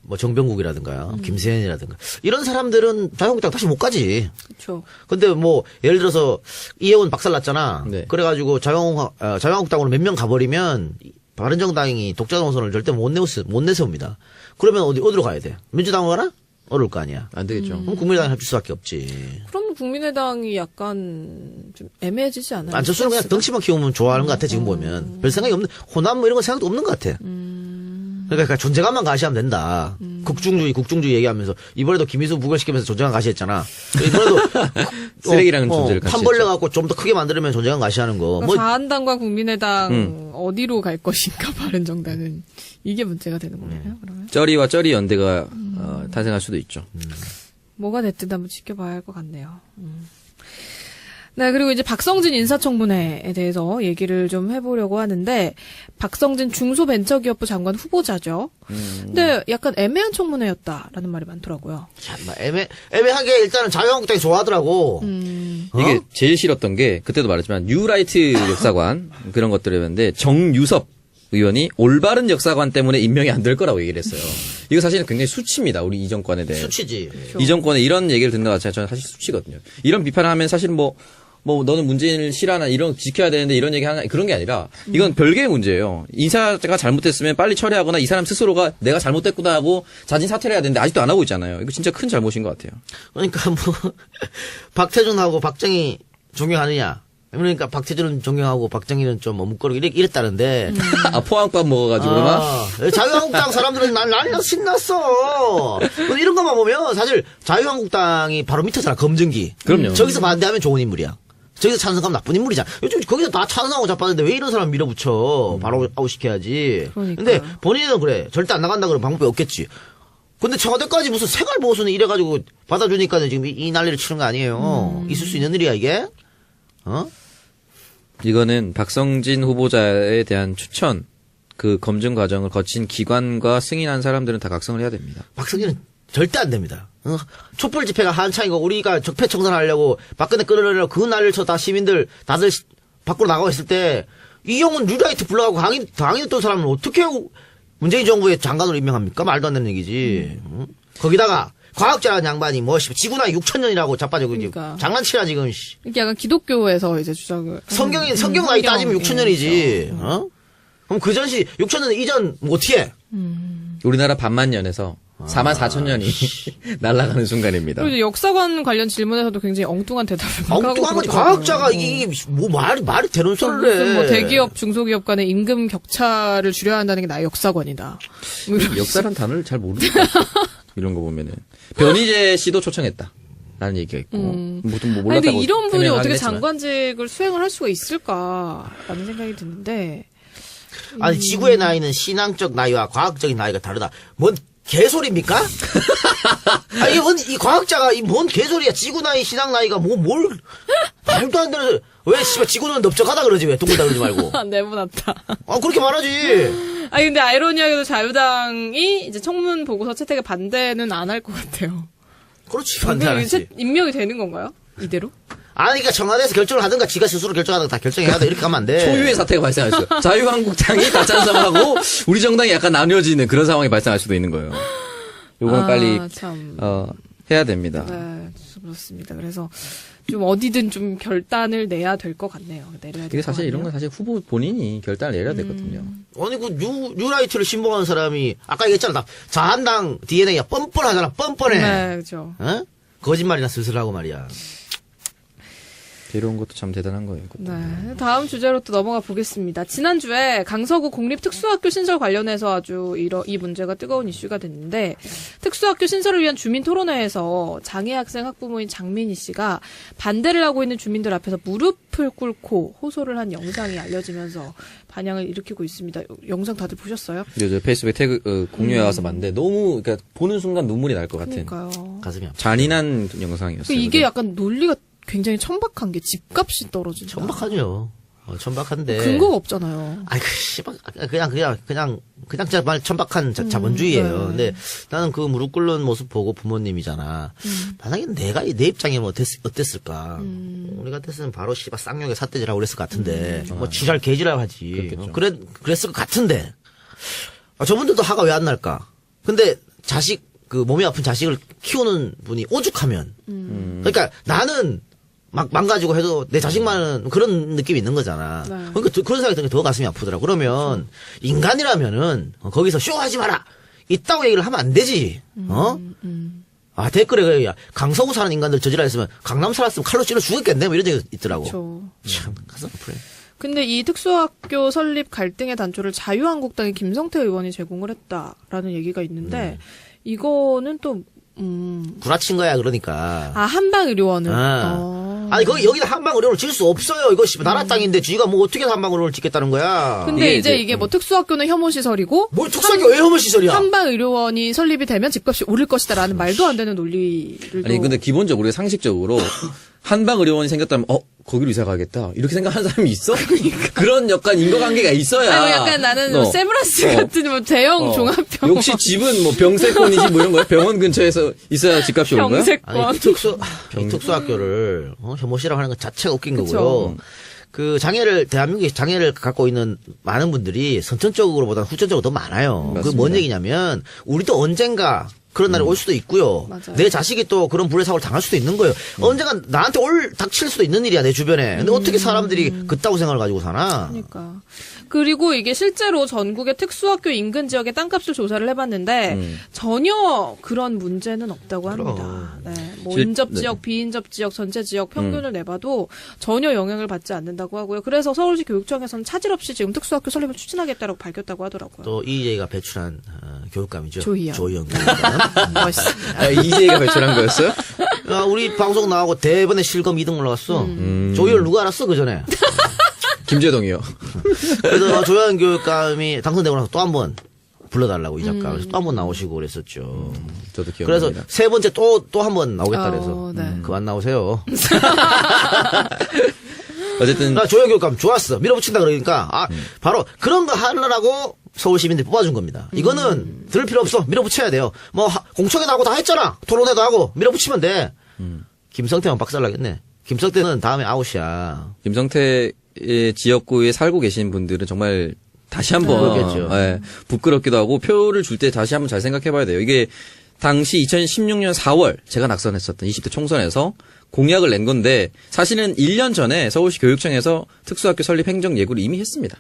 뭐 정병국이라든가 김세현이라든가 이런 사람들은 자유한국당 다시 못 가지. 그렇죠. 근데 뭐 예를 들어서 이해운 박살났잖아. 네. 그래가지고 자유한국당으로 몇 명 가버리면 바른정당이 독자 노선을 절대 못 내세웁니다. 그러면 어디로 가야 돼? 민주당으로 가나? 어려울 거 아니야. 안 되겠죠. 그럼 국민의당이 합칠 수밖에 없지. 그럼 국민의당이 약간 좀 애매해지지 않아요? 안철수는 그냥 덩치만 키우면 좋아하는 것 같아, 지금 보면. 별 생각이 없는, 호남 뭐 이런 거 생각도 없는 것 같아. 그러니까 존재감만 가시하면 된다. 국중주의 얘기하면서. 이번에도 김희수 부결시키면서 존재감 가시했잖아. 이번에도. 쓰레기라는 존재를 같이 판 벌려갖고 좀 더 크게 만들면 존재감 가시하는 거. 그러니까 자한당과 국민의당 어디로 갈 것인가 바른정당은 이게 문제가 되는 거네요. 그러면 쩌리와 쩌리 연대가 탄생할 수도 있죠. 뭐가 됐든 한번 지켜봐야 할 것 같네요. 네, 그리고 이제 박성진 인사청문회에 대해서 얘기를 좀 해보려고 하는데, 박성진 중소벤처기업부 장관 후보자죠. 근데 약간 애매한 청문회였다라는 말이 많더라고요. 참, 애매하게 일단은 자유한국당이 좋아하더라고. 이게 제일 싫었던 게 그때도 말했지만 뉴라이트 역사관 그런 것들이었는데 정유섭 의원이 올바른 역사관 때문에 임명이 안 될 거라고 얘기를 했어요. 이거 사실은 굉장히 수치입니다. 우리 이 정권에 대해. 수치지. 이 정권에 이런 얘기를 듣는 것 자체가 저는 사실 수치거든요. 이런 비판을 하면 사실 뭐 너는 문재인을 싫어하나 이런 지켜야 되는데 이런 얘기 하나 그런 게 아니라 이건 별개의 문제예요. 인사가 잘못됐으면 빨리 처리하거나 이 사람 스스로가 내가 잘못됐구나 하고 자진 사퇴를 해야 되는데 아직도 안 하고 있잖아요. 이거 진짜 큰 잘못인 것 같아요. 그러니까 뭐, 박태준하고 박정희 존경하느냐. 그러니까 박태준은 존경하고 박정희는 좀 머뭇거리고 이랬다는데. 포항밥 먹어가지고 그러나? 자유한국당 사람들은 난리나 신났어. 근데 이런 것만 보면 사실 자유한국당이 바로 밑에서나 검증기. 그럼요. 저기서 반대하면 좋은 인물이야. 저기서 찬성하면 나쁜 인물이잖아. 요즘 거기서 다 찬성하고 자빠졌는데 왜 이런 사람 밀어붙여. 바로 아웃시켜야지. 그러니까요. 근데 본인은 그래. 절대 안 나간다 그러면 방법이 없겠지. 근데 청와대까지 무슨 생활보수는 이래가지고 받아주니까 지금 이 난리를 치는 거 아니에요. 있을 수 있는 일이야 이게. 이거는 박성진 후보자에 대한 추천 그 검증 과정을 거친 기관과 승인한 사람들은 다 각성을 해야 됩니다. 박성진은 절대 안 됩니다. 촛불 집회가 한창이고 우리가 적폐청산하려고 박근혜 끌어내려고 그 난리를 쳐 다 시민들 다들 밖으로 나가고 있을 때 이용은 뉴라이트 불러가고 강의했던 사람은 어떻게 문재인 정부의 장관으로 임명합니까? 말도 안 되는 얘기지. 거기다가 과학자라는 양반이 뭐 지구나이 6,000년이라고 자빠지고 그러니까. 장난치라 지금. 이게 약간 기독교에서 이제 주장을 성경 나이 따지면 6,000년이지. 그렇죠. 그럼 그 전시 6,000년 이전 뭐 어떻게 해? 우리나라 반만년에서 44,000년이 날아가는 순간입니다. 그리고 이제 역사관 관련 질문에서도 굉장히 엉뚱한 대답을 막 하고 엉뚱한 거지. 그러더라고요. 과학자가 이게 뭐 말이 되는 소리를 무슨 해. 뭐 대기업, 중소기업 간의 임금 격차를 줄여야 한다는 게 나의 역사관이다. 뭐 이런 역사란 단어를 잘 모르니까 이런 거 보면은 변희재 씨도 초청했다. 라는 얘기가 있고 뭐 몰랐다고. 아니, 근데 이런 분이 해명하긴 어떻게 했지만. 장관직을 수행을 할 수가 있을까라는 생각이 드는데. 아니 지구의 나이는 신앙적 나이와 과학적인 나이가 다르다. 뭔 개소리입니까? 아 이게 이 과학자가 뭔 개소리야? 지구 나이, 신앙 나이가 뭘 말도 안 되는. 왜 씨발 지구는 넓적하다 그러지 왜 동글다 그러지 말고. 내보냈다. 아 그렇게 말하지. 아니 근데 아이러니하게도 자유당이 이제 청문 보고서 채택에 반대는 안 할 것 같아요. 그렇지 반대 안 하지. 임명이 되는 건가요? 이대로? 아니, 그러니까 청와대에서 결정을 하든가 지가 스스로 결정하든가 다 결정해야 돼. 이렇게 하면 안 돼. 초유의 사태가 발생할 수. 자유한국당이 다 찬성하고 우리 정당이 약간 나뉘어지는 그런 상황이 발생할 수도 있는 거예요. 요건 빨리 참. 해야 됩니다. 네, 그렇습니다. 그래서 좀 어디든 좀 결단을 내야 될 것 같네요. 내려야 이게 될 사실 것 이런 건 같네요. 사실 후보 본인이 결단을 내려야 되거든요. 아니, 그 뉴라이트를 신봉하는 사람이 아까 얘기했잖아. 나 자한당 DNA가 뻔뻔하잖아. 뻔뻔해. 네, 그렇죠. 어? 거짓말이나 슬슬하고 말이야. 이런 것도 참 대단한 거예요. 그것도. 네, 다음 주제로 또 넘어가 보겠습니다. 지난주에 강서구 공립특수학교 신설 관련해서 아주 이 문제가 뜨거운 이슈가 됐는데 특수학교 신설을 위한 주민 토론회에서 장애 학생 학부모인 장민희 씨가 반대를 하고 있는 주민들 앞에서 무릎을 꿇고 호소를 한 영상이 알려지면서 반향을 일으키고 있습니다. 영상 다들 보셨어요? 저 페이스북에 태그 공유해 와서 봤는데 너무 그러니까 보는 순간 눈물이 날 것 같은 그러니까요. 가슴이 아파. 잔인한 영상이었어요. 이게 그죠? 약간 논리가 굉장히 천박한 게 집값이 떨어진다. 천박하죠. 천박한데. 근거가 없잖아요. 아이, 그, 씨발, 그냥 정말 천박한 자본주의예요. 네. 근데 나는 그 무릎 꿇는 모습 보고 부모님이잖아. 만약에 내가 내 입장이면 어땠을까? 우리 같았으면 바로 씨발 쌍욕에 삿대질하고 그랬을 것 같은데. 뭐 지랄 개지랄 하지. 그랬을 것 같은데. 저분들도 화가 왜 안 날까? 근데 그 몸이 아픈 자식을 키우는 분이 오죽하면. 그러니까 나는 막 망가지고 해도 내 자식만은 그런 느낌이 있는 거잖아. 네. 그러니까 그런 생각이 드는 게 더 가슴이 아프더라고. 그러면 인간이라면은 거기서 쇼하지 마라. 있다고 얘기를 하면 안 되지. 아, 댓글에 그래. 강서구 사는 인간들 저지랄했으면 강남 살았으면 칼로 찔러 죽었겠네. 뭐 이런 얘기 있더라고. 그렇죠. 참 가슴 아프네. 근데 이 특수학교 설립 갈등의 단초를 자유한국당의 김성태 의원이 제공을 했다라는 얘기가 있는데 이거는 또 구라친 거야 그러니까. 한방 의료원을. 아니 여기다 한방 의료원을 질 수 없어요. 이거 나라 땅인데 쥐가 뭐 어떻게 한방 의료원을 짓겠다는 거야. 근데 이게 뭐 특수학교는 혐오 시설이고 뭘 특수학교 왜 혐오 시설이야? 한방 의료원이 설립이 되면 집값이 오를 것이다라는 말도 안 되는 논리를. 아니 근데 기본적으로 상식적으로 한방 의료원이 생겼다면 거기로 이사 가겠다 이렇게 생각하는 사람이 있어? 그런 약간 인과관계가 있어야. 아니, 약간 나는 뭐 세브란스 같은 뭐 대형 종합병원. 역시 집은 뭐 병세권이지 뭐 이런 거야? 병원 근처에서 있어야 집값이 오는 거야? 병세권. 아니 특수학교를 혐오시라고 하는 것 자체가 웃긴 그쵸. 거고요. 그 대한민국에 장애를 갖고 있는 많은 분들이 선천적으로보다 후천적으로 더 많아요. 그게 맞습니다. 뭔 얘기냐면 우리도 언젠가 그런 날이 올 수도 있고요. 맞아요. 내 자식이 또 그런 불의 사고를 당할 수도 있는 거예요. 언젠가 나한테 닥칠 수도 있는 일이야, 내 주변에. 근데 어떻게 사람들이 그따구 생각을 가지고 사나? 그러니까. 그리고 이게 실제로 전국의 특수학교 인근 지역의 땅값을 조사를 해봤는데 전혀 그런 문제는 없다고 합니다. 네, 뭐 인접 지역, 비인접 지역, 전체 지역 평균을 내봐도 전혀 영향을 받지 않는다고 하고요. 그래서 서울시 교육청에서는 차질 없이 지금 특수학교 설립을 추진하겠다고 밝혔다고 하더라고요. 또 이재희가 배출한 교육감이죠. 조희영. 교육감. 멋있습니다. 이재희가 배출한 거였어요? 우리 방송 나오고 대번에 실검 2등 올라갔어. 조희열 누가 알았어 그 전에. 김재동이요. 그래서 조현 교육감이 당선되고 나서 또 한 번 불러달라고 이 작가. 그래서 또 한 번 나오시고 그랬었죠. 저도 기억납니다. 그래서 세 번째 또 한 번 나오겠다 그래서 네. 그만 나오세요. 어쨌든 나 조현 교육감 좋았어. 밀어붙인다 그러니까 바로 그런 거 하려고 서울 시민들이 뽑아준 겁니다. 이거는 들을 필요 없어. 밀어붙여야 돼요. 뭐 공청회도 하고 다 했잖아. 토론회도 하고 밀어붙이면 돼. 김성태만 박살나겠네. 김성태는 다음에 아웃이야. 김성태의 지역구에 살고 계신 분들은 정말 다시 한번 그렇겠죠. 부끄럽기도 하고 표를 줄 때 다시 한번 잘 생각해봐야 돼요. 이게 당시 2016년 4월 제가 낙선했었던 20대 총선에서 공약을 낸 건데 사실은 1년 전에 서울시 교육청에서 특수학교 설립 행정 예고를 이미 했습니다.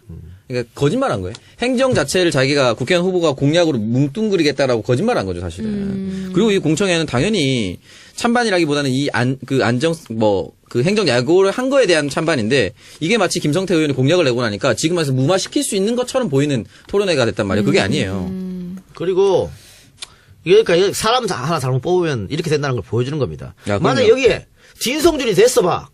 그러니까 거짓말한 거예요. 행정 자체를 자기가 국회의원 후보가 공약으로 뭉뚱그리겠다라고 거짓말한 거죠, 사실은. 그리고 이 공청회는 당연히 찬반이라기보다는 그 행정 예고를 한 거에 대한 찬반인데 이게 마치 김성태 의원이 공약을 내고 나니까 지금 와서 무마시킬 수 있는 것처럼 보이는 토론회가 됐단 말이에요. 그게 아니에요. 그리고 그러니까 사람 하나 잘못 뽑으면 이렇게 된다는 걸 보여주는 겁니다. 야, 만약 그럼요. 여기에 진성준이 됐어 봐.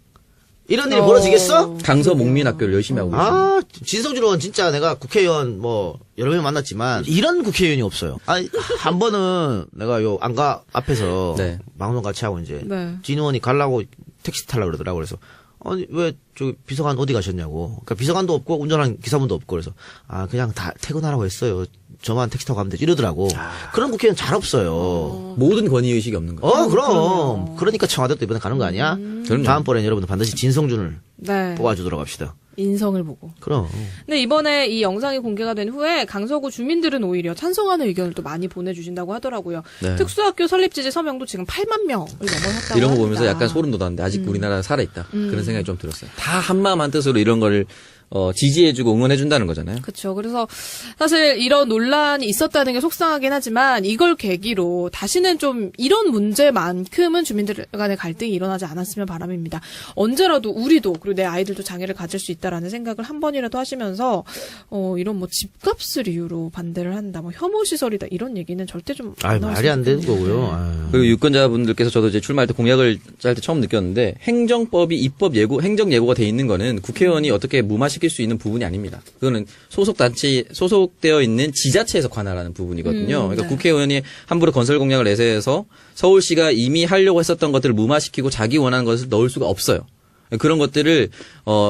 이런 일이 벌어지겠어? 강서 목민학교를 열심히 하고 있습니다. 진성준 의원 진짜 내가 국회의원 여러 명 만났지만 이런 국회의원이 없어요. 한 번은 내가 안가 앞에서 네. 방송 같이 하고 이제 네. 진 의원이 가려고 택시 타려고 그러더라고. 그래서 아니, 왜, 비서관 어디 가셨냐고. 그러니까 비서관도 없고, 운전하는 기사분도 없고, 그래서, 그냥 다 퇴근하라고 했어요. 저만 택시 타고 가면 되지. 이러더라고. 그런 국회의원 잘 없어요. 모든 권위의식이 없는 거예요. 그럼. 그러니까 청와대도 이번에 가는 거 아니야? 다음번엔 여러분들 반드시 진성준을 네. 뽑아주도록 합시다. 인성을 보고. 그럼. 근데 이번에 이 영상이 공개가 된 후에 강서구 주민들은 오히려 찬성하는 의견을 또 많이 보내주신다고 하더라고요. 네. 특수학교 설립 지지 서명도 지금 8만 명을 넘어섰다고 이런 거 합니다. 보면서 약간 소름 돋았는데 아직 우리나라는 살아있다. 그런 생각이 좀 들었어요. 다 한마음 한뜻으로 이런 거를 지지해주고 응원해준다는 거잖아요. 그렇죠. 그래서 사실 이런 논란이 있었다는 게 속상하긴 하지만 이걸 계기로 다시는 좀 이런 문제만큼은 주민들 간의 갈등이 일어나지 않았으면 바람입니다. 언제라도 우리도 그리고 내 아이들도 장애를 가질 수 있다라는 생각을 한 번이라도 하시면서 이런 뭐 집값을 이유로 반대를 한다, 뭐 혐오 시설이다 이런 얘기는 절대 좀 말이 안 되는 거고요. 그리고 유권자분들께서 저도 이제 출마할 때 공약을 짤 때 처음 느꼈는데 행정법이 입법 예고, 행정 예고가 돼 있는 거는 국회의원이 어떻게 무마시킬 수 있는 부분이 아닙니다. 그거는 소속되어 있는 지자체에서 관할하는 부분이거든요. 그러니까 네. 국회의원이 함부로 건설 공약을 내세워서 서울시가 이미 하려고 했었던 것들을 무마시키고 자기 원하는 것을 넣을 수가 없어요. 그런 것들을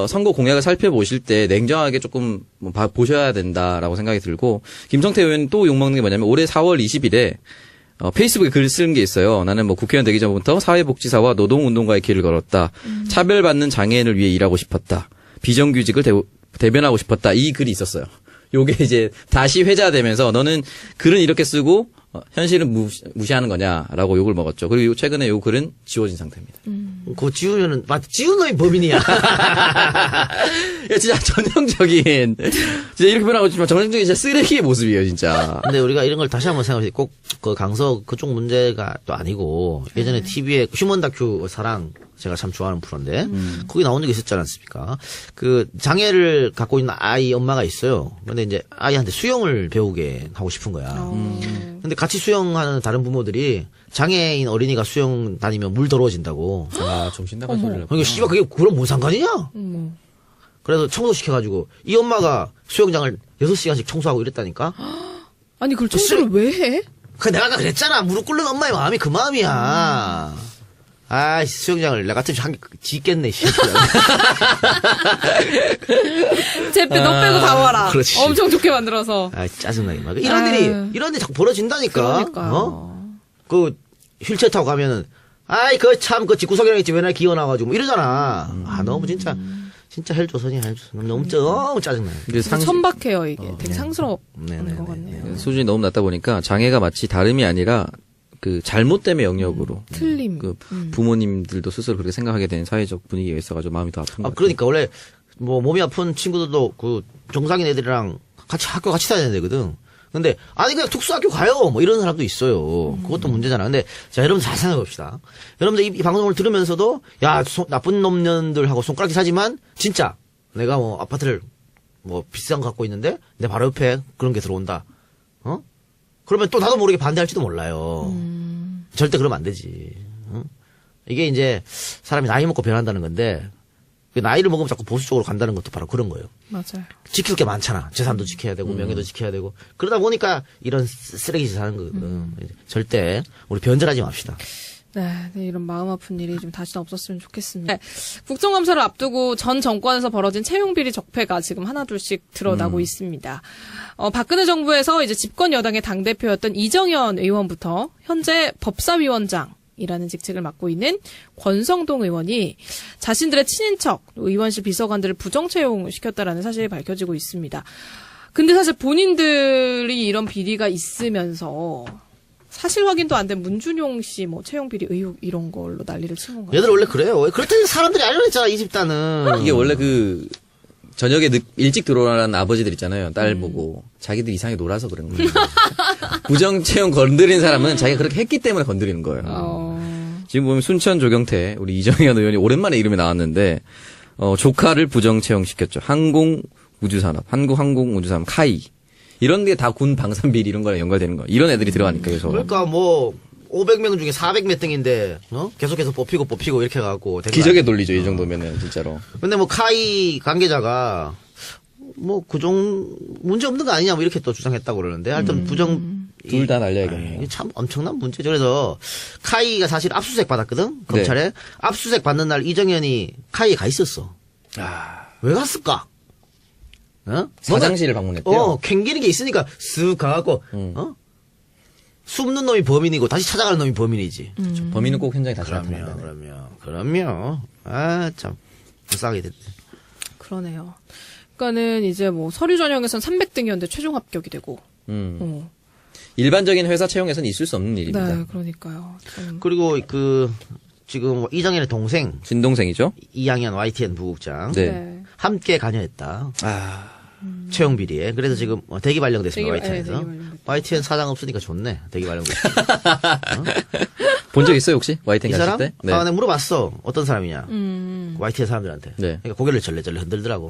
선거 공약을 살펴보실 때 냉정하게 조금 보셔야 된다라고 생각이 들고 김성태 의원이 또 욕먹는 게 뭐냐면 올해 4월 20일에 페이스북에 글 쓴 게 있어요. 나는 뭐 국회의원 되기 전부터 사회복지사와 노동운동가의 길을 걸었다. 차별받는 장애인을 위해 일하고 싶었다. 비정규직을 대변하고 싶었다. 이 글이 있었어요. 요게 이제 다시 회자되면서 너는 글은 이렇게 쓰고 현실은 무시하는 거냐라고 욕을 먹었죠. 그리고 최근에 요 글은 지워진 상태입니다. 그거 지우면은, 지운 놈이 범인이야. 야, 진짜 전형적인, 진짜 이렇게 변하고 있지만 전형적인 진짜 쓰레기의 모습이에요, 진짜. 근데 우리가 이런 걸 다시 한번 생각해 꼭 그 강서 그쪽 문제가 또 아니고 예전에 TV에 휴먼 다큐 사랑 제가 참 좋아하는 프로인데 거기 나온 적이 있었지 않습니까? 그 장애를 갖고 있는 아이 엄마가 있어요. 근데 이제 아이한테 수영을 배우게 하고 싶은 거야. 근데 같이 수영하는 다른 부모들이 장애인 어린이가 수영 다니면 물 더러워진다고. 정신 나간 소리를. 그러니까 씨발 그게 그럼 뭔 상관이냐? 그래서 청소시켜가지고 이 엄마가 수영장을 6시간씩 청소하고 이랬다니까? 아니 그걸 청소를 왜 해? 내가 아까 그랬잖아. 무릎 꿇는 엄마의 마음이 그 마음이야. 수영장을 내가 같은 한 짓겠네, 씨. 제빼 너 빼고 다 와라. 그렇지. 엄청 좋게 만들어서. 짜증나게 막. 이런 일이 자꾸 벌어진다니까. 그러니까요. 그 휠체어 타고 가면은 그 집구석이랑 있지 맨날 기어나가지고 뭐 이러잖아. 너무 진짜 헬조선이야, 헬조선. 너무 짜증나요. 근데 천박해요, 이게. 되게 상스러운 것 같네요. 수준이 너무 낮다 보니까 장애가 마치 다름이 아니라 그 잘못 때문에 영역으로 틀림. 그 부모님들도 스스로 그렇게 생각하게 되는 사회적 분위기가 있어가지고 마음이 더 아픈 것 같아요. 그러니까 원래 뭐 몸이 아픈 친구들도 그 정상인 애들이랑 학교 같이 다녀야 되거든. 근데 그냥 특수학교 가요 뭐 이런 사람도 있어요. 그것도 문제잖아. 근데 자 여러분 잘 생각해 봅시다. 여러분들 이 방송을 들으면서도 나쁜 놈년들하고 손가락질 사지만 진짜 내가 뭐 아파트를 뭐 비싼 거 갖고 있는데 내 바로 옆에 그런 게 들어온다. 그러면 또 나도 모르게 반대할지도 몰라요. 절대 그러면 안 되지. 이게 이제 사람이 나이 먹고 변한다는 건데 그 나이를 먹으면 자꾸 보수 쪽으로 간다는 것도 바로 그런 거예요. 맞아요. 지킬 게 많잖아. 재산도 지켜야 되고 명예도 지켜야 되고 그러다 보니까 이런 쓰레기 짓 하는 거거든. 절대 우리 변절하지 맙시다. 네, 이런 마음 아픈 일이 좀 다시는 없었으면 좋겠습니다. 네, 국정감사를 앞두고 전 정권에서 벌어진 채용비리 적폐가 지금 하나둘씩 드러나고 있습니다. 박근혜 정부에서 이제 집권 여당의 당대표였던 이정현 의원부터 현재 법사위원장이라는 직책을 맡고 있는 권성동 의원이 자신들의 친인척, 의원실 비서관들을 부정 채용시켰다라는 사실이 밝혀지고 있습니다. 근데 사실 본인들이 이런 비리가 있으면서 사실 확인도 안 된 문준용 씨 뭐 채용 비리 의혹 이런 걸로 난리를 치는 거예요. 얘들 원래 그래요. 그렇다니 사람들이 알려냈잖아 이 집단은. 이게 원래 그 저녁에 일찍 들어오라는 아버지들 있잖아요. 딸 보고 자기들 이상하게 놀아서 그런 거예요. 부정 채용 건드린 사람은 자기가 그렇게 했기 때문에 건드리는 거예요. 지금 보면 순천 조경태 우리 이정현 의원이 오랜만에 이름이 나왔는데 조카를 부정 채용시켰죠. 한국항공우주산업 카이. 이런 게 다 군 방산 비리 이런 거랑 연관되는 거. 이런 애들이 들어가니까 계속. 그러니까 뭐 500명 중에 400몇 등인데 계속해서 뽑히고 이렇게 해갖고 기적의 논리죠. 이 정도면은 진짜로. 근데 뭐 카이 관계자가 뭐 문제 없는 거 아니냐 뭐 이렇게 또 주장했다고 그러는데 하여튼 부정 둘 다 날려야겠네요. 이게 참 엄청난 문제죠. 그래서 카이가 사실 압수수색 받았거든 검찰에. 네. 압수수색 받는 날 이정현이 카이에 가 있었어. 왜 갔을까? 어? 사장실을 방문했대요. 캥기는 게 있으니까 쓱 가갖고 숨는 놈이 범인이고 다시 찾아가는 놈이 범인이지. 범인은 꼭 현장에 다시 나타난다. 그럼요. 아, 참 불쌍하게 됐네. 그러네요. 그러니까는 이제 뭐 서류 전형에선 300등이었는데 최종 합격이 되고. 일반적인 회사 채용에서는 있을 수 없는 일입니다. 네, 그러니까요. 그리고 지금 이정현의 동생 진동생이죠? 이양현 YTN 부국장 네. 함께 관여했다. 아, 채용 비리에. 그래서 지금 대기 발령됐습니다. 대기 YTN에서. 발령됐다. YTN 사장 없으니까 좋네. 대기 발령됐어. 본 적 있어요 혹시? YTN 이 갔을 사람? 때? 네. 내가 물어봤어. 어떤 사람이냐. YTN 사람들한테. 네. 그러니까 고개를 절레절레 흔들더라고.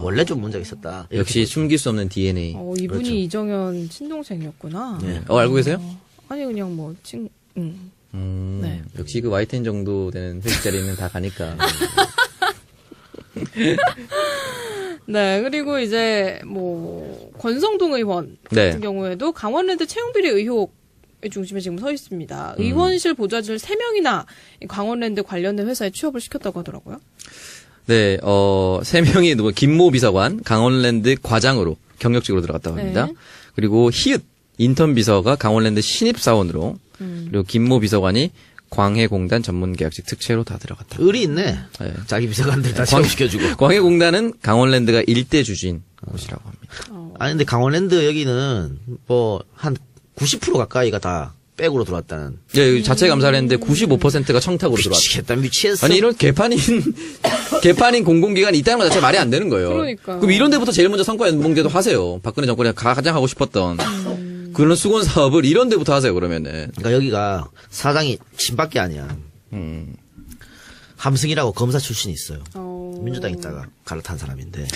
원래 좀 문제가 있었다. 이렇게 역시 숨길 수 없는 DNA. 이분이 그렇죠. 이정현 친동생이었구나. 네. 알고 계세요? 아니 그냥 뭐 네. 역시 그 YTN 정도 되는 회식 자리는 다 가니까. 네, 그리고 이제 뭐 권성동 의원 네. 같은 경우에도 강원랜드 채용비리 의혹의 중심에 지금 서 있습니다. 의원실 보좌진을 3명이나 강원랜드 관련된 회사에 취업을 시켰다고 하더라고요. 네, 3명이 김모 비서관, 강원랜드 과장으로 경력직으로 들어갔다고 합니다. 네. 그리고 히읗 인턴 비서가 강원랜드 신입사원으로, 그리고 김모 비서관이 광해공단 전문계약직 특채로 다 들어갔다. 의리 있네. 네. 자기 비서관들 다 채용시켜주고. 광해공단은 강원랜드가 일대 주주인 곳이라고 합니다. 아니, 근데 강원랜드 여기는 한 90% 가까이가 다 백으로 들어왔다는. 네, 자체 감사를 했는데 95%가 청탁으로 들어왔다. 미치겠다, 미치겠어. 아니 이런 개판인 공공기관이 있다는 것 자체가 말이 안 되는 거예요. 그러니까요. 그럼 이런 데부터 제일 먼저 성과 연봉제도 하세요. 박근혜 정권이 가장 하고 싶었던 그런 수건 사업을 이런 데부터 하세요. 그러면은. 그러니까 여기가 사장이 친밖에 아니야. 함승이라고 검사 출신이 있어요. 민주당 있다가 갈아탄 사람인데.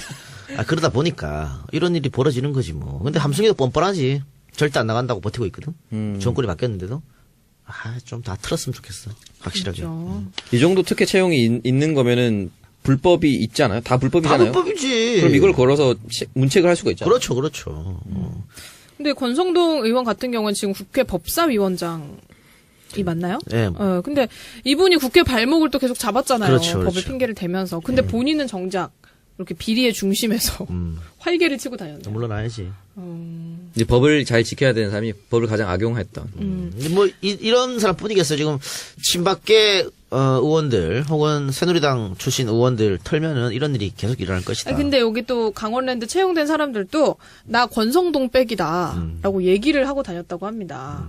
그러다 보니까 이런 일이 벌어지는 거지 뭐. 근데 함승이도 뻔뻔하지. 절대 안 나간다고 버티고 있거든. 정권이 바뀌었는데도. 좀 다 틀었으면 좋겠어. 확실하게. 그렇죠. 이 정도 특혜 채용이 있는 거면은 불법이 있지 않아요? 다 불법이잖아요. 다 불법이지. 그럼 이걸 걸어서 문책을 할 수가 있잖아요. 그렇죠. 근데 권성동 의원 같은 경우는 지금 국회 법사위원장이 맞나요? 네. 근데 이분이 국회 발목을 또 계속 잡았잖아요. 그렇죠, 법을 그렇죠. 핑계를 대면서. 근데 본인은 정작 이렇게 비리의 중심에서 활개를 치고 다녔네요. 물러나야지. 이제 법을 잘 지켜야 되는 사람이 법을 가장 악용했던. 근데 뭐 이런 사람뿐이겠어요. 지금 친박계 의원들 혹은 새누리당 출신 의원들 털면은 이런 일이 계속 일어날 것이다. 근데 여기 또 강원랜드 채용된 사람들도 나 권성동 백이다라고 얘기를 하고 다녔다고 합니다.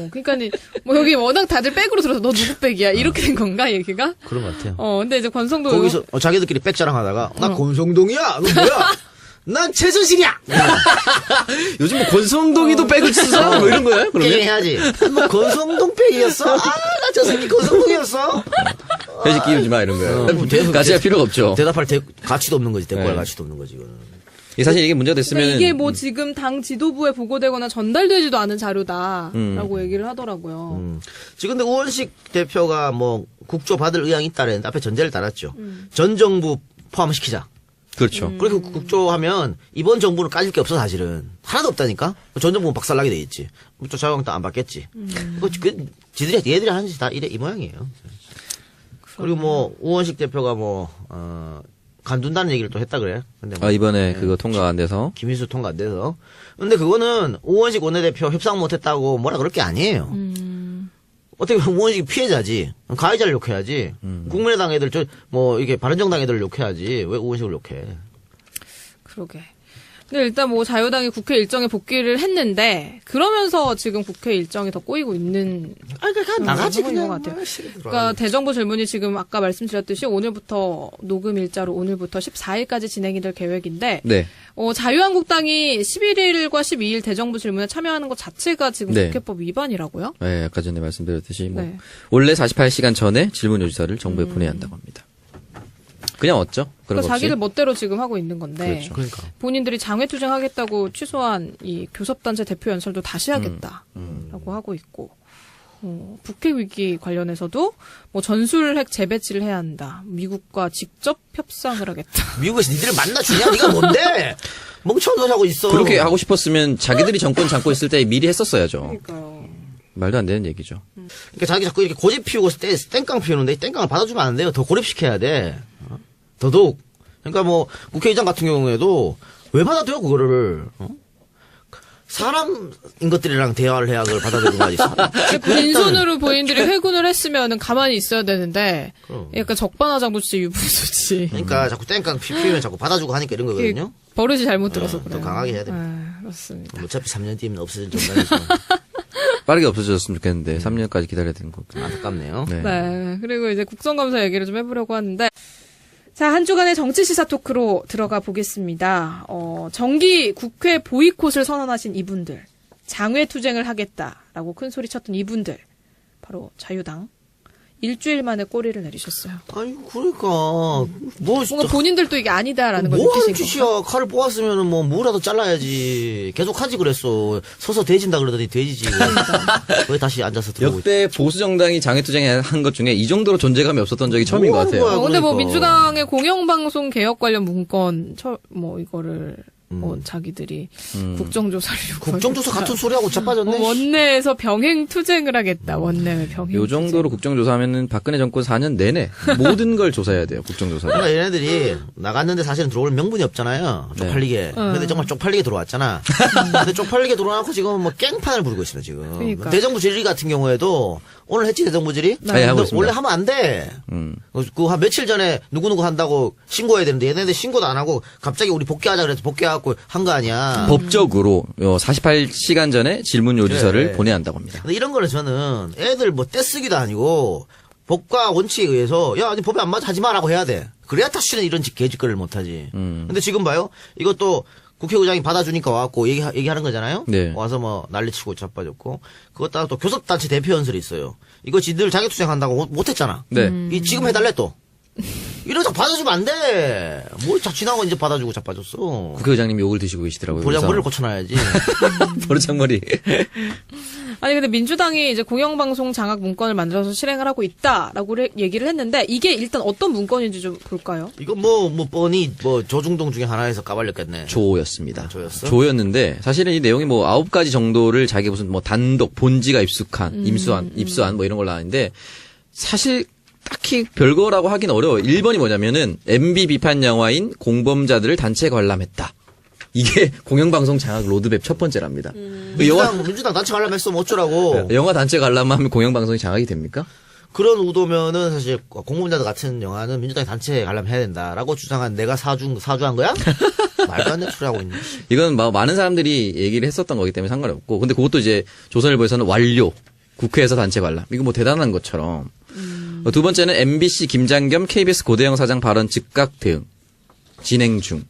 그러니까 뭐 여기 워낙 다들 백으로 들어서 너 누구 백이야 이렇게 된 건가 얘기가? 그런 것 같아요. 근데 이제 권성동 거기서 자기들끼리 백 자랑하다가 나 권성동이야. 너 뭐야? 난 최순실이야. 요즘 뭐 권성동이도 백을 쓰자 뭐 이런 거예요? 그러면 해야지. 뭐 권성동 백이었어? 나 저 새끼 권성동이었어? 회식 끼우지 마 이런 거예요. 대답- 같이 할 필요가 없죠. 대답할 가치도 없는 거지. 대꾸할 네. 가치도 없는 거지. 이거는. 사실 이게 문제가 그러니까 됐으면 이게 뭐 지금 당 지도부에 보고되거나 전달되지도 않은 자료다라고 얘기를 하더라고요. 지금 근데 우원식 대표가 뭐 국조 받을 의향이 있다는 앞에 전제를 달았죠. 전 정부 포함시키자. 그렇죠. 그렇게 국조하면 이번 정부는 까질 게 없어 사실은. 하나도 없다니까. 전 정부는 박살나게 돼 있지. 또 자유한국당 안 받겠지. 얘들이 하는 짓이 다 이 모양이에요. 그리고 뭐 우원식 대표가 간둔다는 얘기를 또 했다 그래. 근데 뭐 이번에 그거 통과가 안 돼서. 김인수 통과 안 돼서. 근데 그거는 우원식 원내대표 협상 못했다고 뭐라 그럴 게 아니에요. 어떻게 보면 우원식이 피해자지. 가해자를 욕해야지. 국민의당 애들 이게 바른정당 애들을 욕해야지. 왜 우원식을 욕해? 그러게. 근데 일단 뭐 자유당이 국회 일정에 복귀를 했는데 그러면서 지금 국회 일정이 더 꼬이고 있는 그러니까 나가지 상황인 것 같아요. 그러니까 대정부 질문이 지금 아까 말씀드렸듯이 오늘부터 녹음 일자로 오늘부터 14일까지 진행이 될 계획인데 네. 자유한국당이 11일과 12일 대정부 질문에 참여하는 것 자체가 지금 네. 국회법 위반이라고요? 네, 아까 전에 말씀드렸듯이 뭐 네. 원래 48시간 전에 질문 요지서를 정부에 보내야 한다고 합니다. 그냥 어쩌? 그런 그러니까 거 없이. 자기들 멋대로 지금 하고 있는 건데 그렇죠. 그러니까. 본인들이 장외투쟁하겠다고 취소한 이 교섭단체 대표 연설도 다시 하겠다라고 하고 있고 북핵 위기 관련해서도 뭐 전술 핵 재배치를 해야 한다. 미국과 직접 협상을 하겠다. 미국에서 니들을 만나주냐? 니가 뭔데? 멍청한 소리 하고 있어. 그렇게 하고 싶었으면 자기들이 정권 잡고 있을 때 미리 했었어야죠. 그러니까요. 말도 안 되는 얘기죠. 그러니까 자기 자꾸 이렇게 고집 피우고 땡깡 피우는데 이 땡깡을 받아주면 안 돼요. 더 고립시켜야 돼. 더더욱. 그러니까 뭐 국회의장 같은 경우에도 왜 받아줘요 그거를? 사람인 것들이랑 대화를 해야 그걸 받아들이는 거지. 빈손으로 본인들이 회군을 했으면 가만히 있어야 되는데 그럼. 약간 적반하장도 진짜 유분수지. 그러니까 자꾸 땡깡 피우면 자꾸 받아주고 하니까 이런 거거든요. 버릇이 잘못 들어서 더 그래요. 강하게 해야 됩니다. 아, 그렇습니다. 어차피 3년 뒤면 없어질 정도에서 빠르게 없어졌으면 좋겠는데 3년까지 기다려야 되는 거고. 안타깝네요. 네. 네. 그리고 이제 국정감사 얘기를 좀 해보려고 하는데. 자, 한 주간의 정치 시사 토크로 들어가 보겠습니다. 정기 국회 보이콧을 선언하신 이분들, 장외 투쟁을 하겠다라고 큰 소리 쳤던 이분들, 바로 자유당. 일주일 만에 꼬리를 내리셨어요. 아니 그러니까 뭐 뭔가 본인들도 이게 아니다라는 걸 뭐 하는 느끼신 짓이야. 거예요. 칼을 뽑았으면은 뭐 뭐라도 잘라야지. 계속 하지 그랬어. 서서 돼진다 그러더니 돼지지. 왜 다시 앉아서 들어오고 있지? 역대 보수 정당이 장애투쟁 한 것 중에 이 정도로 존재감이 없었던 적이 처음인 것 뭐 하는 같아요. 거야? 근데 뭐 그러니까. 민주당의 공영방송 개혁 관련 문건, 뭐 이거를 자기들이 국정조사를 국정조사 같은 소리하고 자빠졌네. 원내에서 병행 투쟁을 하겠다. 원내외 병행. 요 정도로 국정조사하면은 박근혜 정권 4년 내내 모든 걸 조사해야 돼요. 국정조사를. 그러니까 얘네들이 나갔는데 사실은 들어올 명분이 없잖아요. 쪽팔리게. 근데 정말 쪽팔리게 들어왔잖아. 근데 쪽팔리게 들어와놓고 지금 뭐 깽판을 부르고 있어요, 지금. 그러니까. 대정부 질의 같은 경우에도 오늘 했지, 대정부 질의? 네, 하고 근데 있습니다. 원래 하면 안 돼. 그 한 며칠 전에 누구누구 한다고 신고해야 되는데 얘네들 신고도 안 하고 갑자기 우리 복귀하자 그래서 복귀해갖고 한 거 아니야. 법적으로 48시간 전에 질문 요지서를 그래. 보내야 한다고 합니다. 근데 이런 거는 저는 애들 뭐 떼쓰기도 아니고 법과 원칙에 의해서 야, 아니 법에 안 맞아 하지 마라고 해야 돼. 그래야 다시는 이런 개짓거리를 못 하지. 근데 지금 봐요. 이것도 국회의장이 받아주니까 와갖고 얘기하는 거잖아요. 네. 와서 뭐 난리치고 자빠졌고 그것 따라 또 교섭단체 대표 연설이 있어요. 이거 지들 자격투쟁한다고 못했잖아. 네. 이 지금 해달래 또. 이러자 받아주면 안 돼. 뭘 지나고 이제 받아주고 자빠졌어. 국회의장님이 욕을 드시고 계시더라고요. 보장머리를 고쳐놔야지. 버르장머리. 아니 근데 민주당이 이제 공영방송 장악 문건을 만들어서 실행을 하고 있다라고 얘기를 했는데 이게 일단 어떤 문건인지 좀 볼까요? 이거 뻔히 조중동 중에 하나에서 까발렸겠네. 조였습니다. 조였어? 조였는데 사실은 이 내용이 뭐 9가지 정도를 자기 무슨 뭐 단독 본지가 입수한 뭐 이런 걸로 아는데 사실 딱히 별거라고 하긴 어려워요. 1번이 뭐냐면은 MB 비판 영화인 공범자들을 단체 관람했다. 이게 공영방송 장악 로드맵 첫 번째랍니다. 그 민주당 단체 관람했으면 어쩌라고. 영화 단체 관람하면 공영방송이 장악이 됩니까? 그런 의도면은 사실 공범자들 같은 영화는 민주당이 단체 관람해야 된다라고 주장한 내가 사주한 거야? 말도 안 되는 소리 하고 있네. 이건 많은 사람들이 얘기를 했었던 거기 때문에 상관이 없고 근데 그것도 이제 조선일보에서는 완료. 국회에서 단체 관람. 이거 뭐 대단한 것처럼. 두 번째는 MBC 김장겸 KBS 고대영 사장 발언 즉각 대응. 진행 중.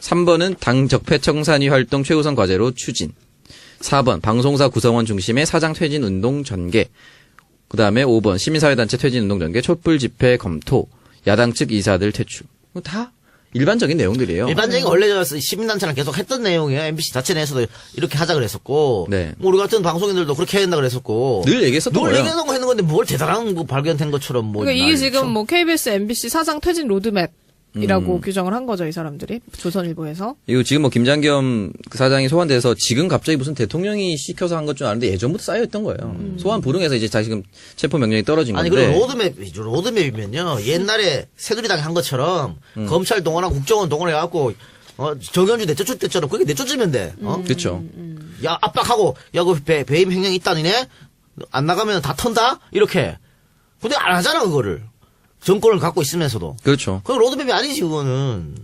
3번은 당 적폐청산위 활동 최우선 과제로 추진. 4번 방송사 구성원 중심의 사장 퇴진 운동 전개. 그 다음에 5번 시민사회단체 퇴진 운동 전개 촛불 집회 검토. 야당 측 이사들 퇴출. 다 일반적인 내용들이에요. 일반적인 원래 시민단체랑 계속 했던 내용이에요. MBC 자체 내에서도 이렇게 하자 그랬었고. 네. 뭐 우리 같은 방송인들도 그렇게 해야 된다 그랬었고. 늘 얘기했었던 늘 거예요. 얘기하는 거 했는 건데 뭘 대단한 거 발견된 것처럼 뭐. 그러니까 이게 난리쳐. 지금 뭐 KBS, MBC 사장 퇴진 로드맵이라고 규정을 한 거죠, 이 사람들이. 조선일보에서. 이거 지금 뭐 김장겸 사장이 소환돼서 지금 갑자기 무슨 대통령이 시켜서 한 것 줄 아는데 예전부터 쌓여있던 거예요. 소환 불응해서 이제 지금 체포 명령이 떨어진 아니 건데. 그리고 로드맵이면요 옛날에 새누리당이 한 것처럼 검찰 동원하고 국정원 동원해갖고 정현주 내쫓을 때처럼 그게 내쫓으면 돼. 그렇죠. 야 압박하고 야그 배임 행령이 있다니네 안 나가면 다 턴다 이렇게. 근데 안 하잖아 그거를. 정권을 갖고 있으면서도. 그렇죠. 그건 로드맵이 아니지 그거는.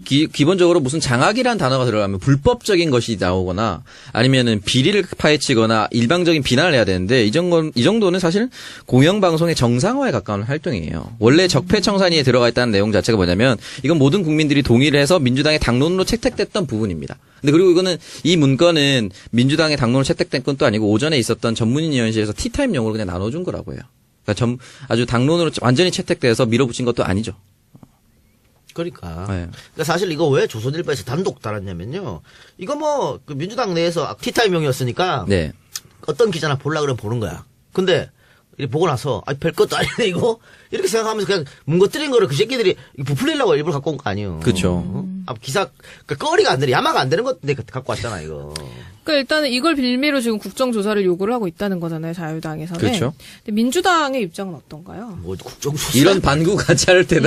기본적으로 무슨 장악이라는 단어가 들어가면 불법적인 것이 나오거나 아니면은 비리를 파헤치거나 일방적인 비난을 해야 되는데 이 정도는 사실 공영방송의 정상화에 가까운 활동이에요. 원래 적폐청산위에 들어가 있다는 내용 자체가 뭐냐면 이건 모든 국민들이 동의를 해서 민주당의 당론으로 채택됐던 부분입니다. 근데 그리고 이거는 이 문건은 민주당의 당론으로 채택된 건도 아니고 오전에 있었던 전문위원실에서 티타임용으로 그냥 나눠준 거라고 해요. 그러니까 아주 당론으로 완전히 채택돼서 밀어붙인 것도 아니죠. 그러니까. 네. 그러니까 사실 이거 왜 조선일보에서 단독 달았냐면요. 이거 뭐 그 민주당 내에서 티타임용이었으니까 네. 어떤 기자나 보려고 그러면 보는 거야. 근데 이렇게 보고 나서 별 것도 아니네 이거 이렇게 생각하면서 그냥 뭉거뜨린 거를 그 새끼들이 부풀리려고 일부러 갖고 온 거 아니에요. 그쵸. 기사 거리가 안 되는 야마가 안 되는 것들 갖고 왔잖아 이거. 그러니까 일단은 이걸 빌미로 지금 국정조사를 요구를 하고 있다는 거잖아요, 자유당에서는. 그렇죠. 근데 민주당의 입장은 어떤가요? 뭐 국정조사 이런 반구 같이 할 때는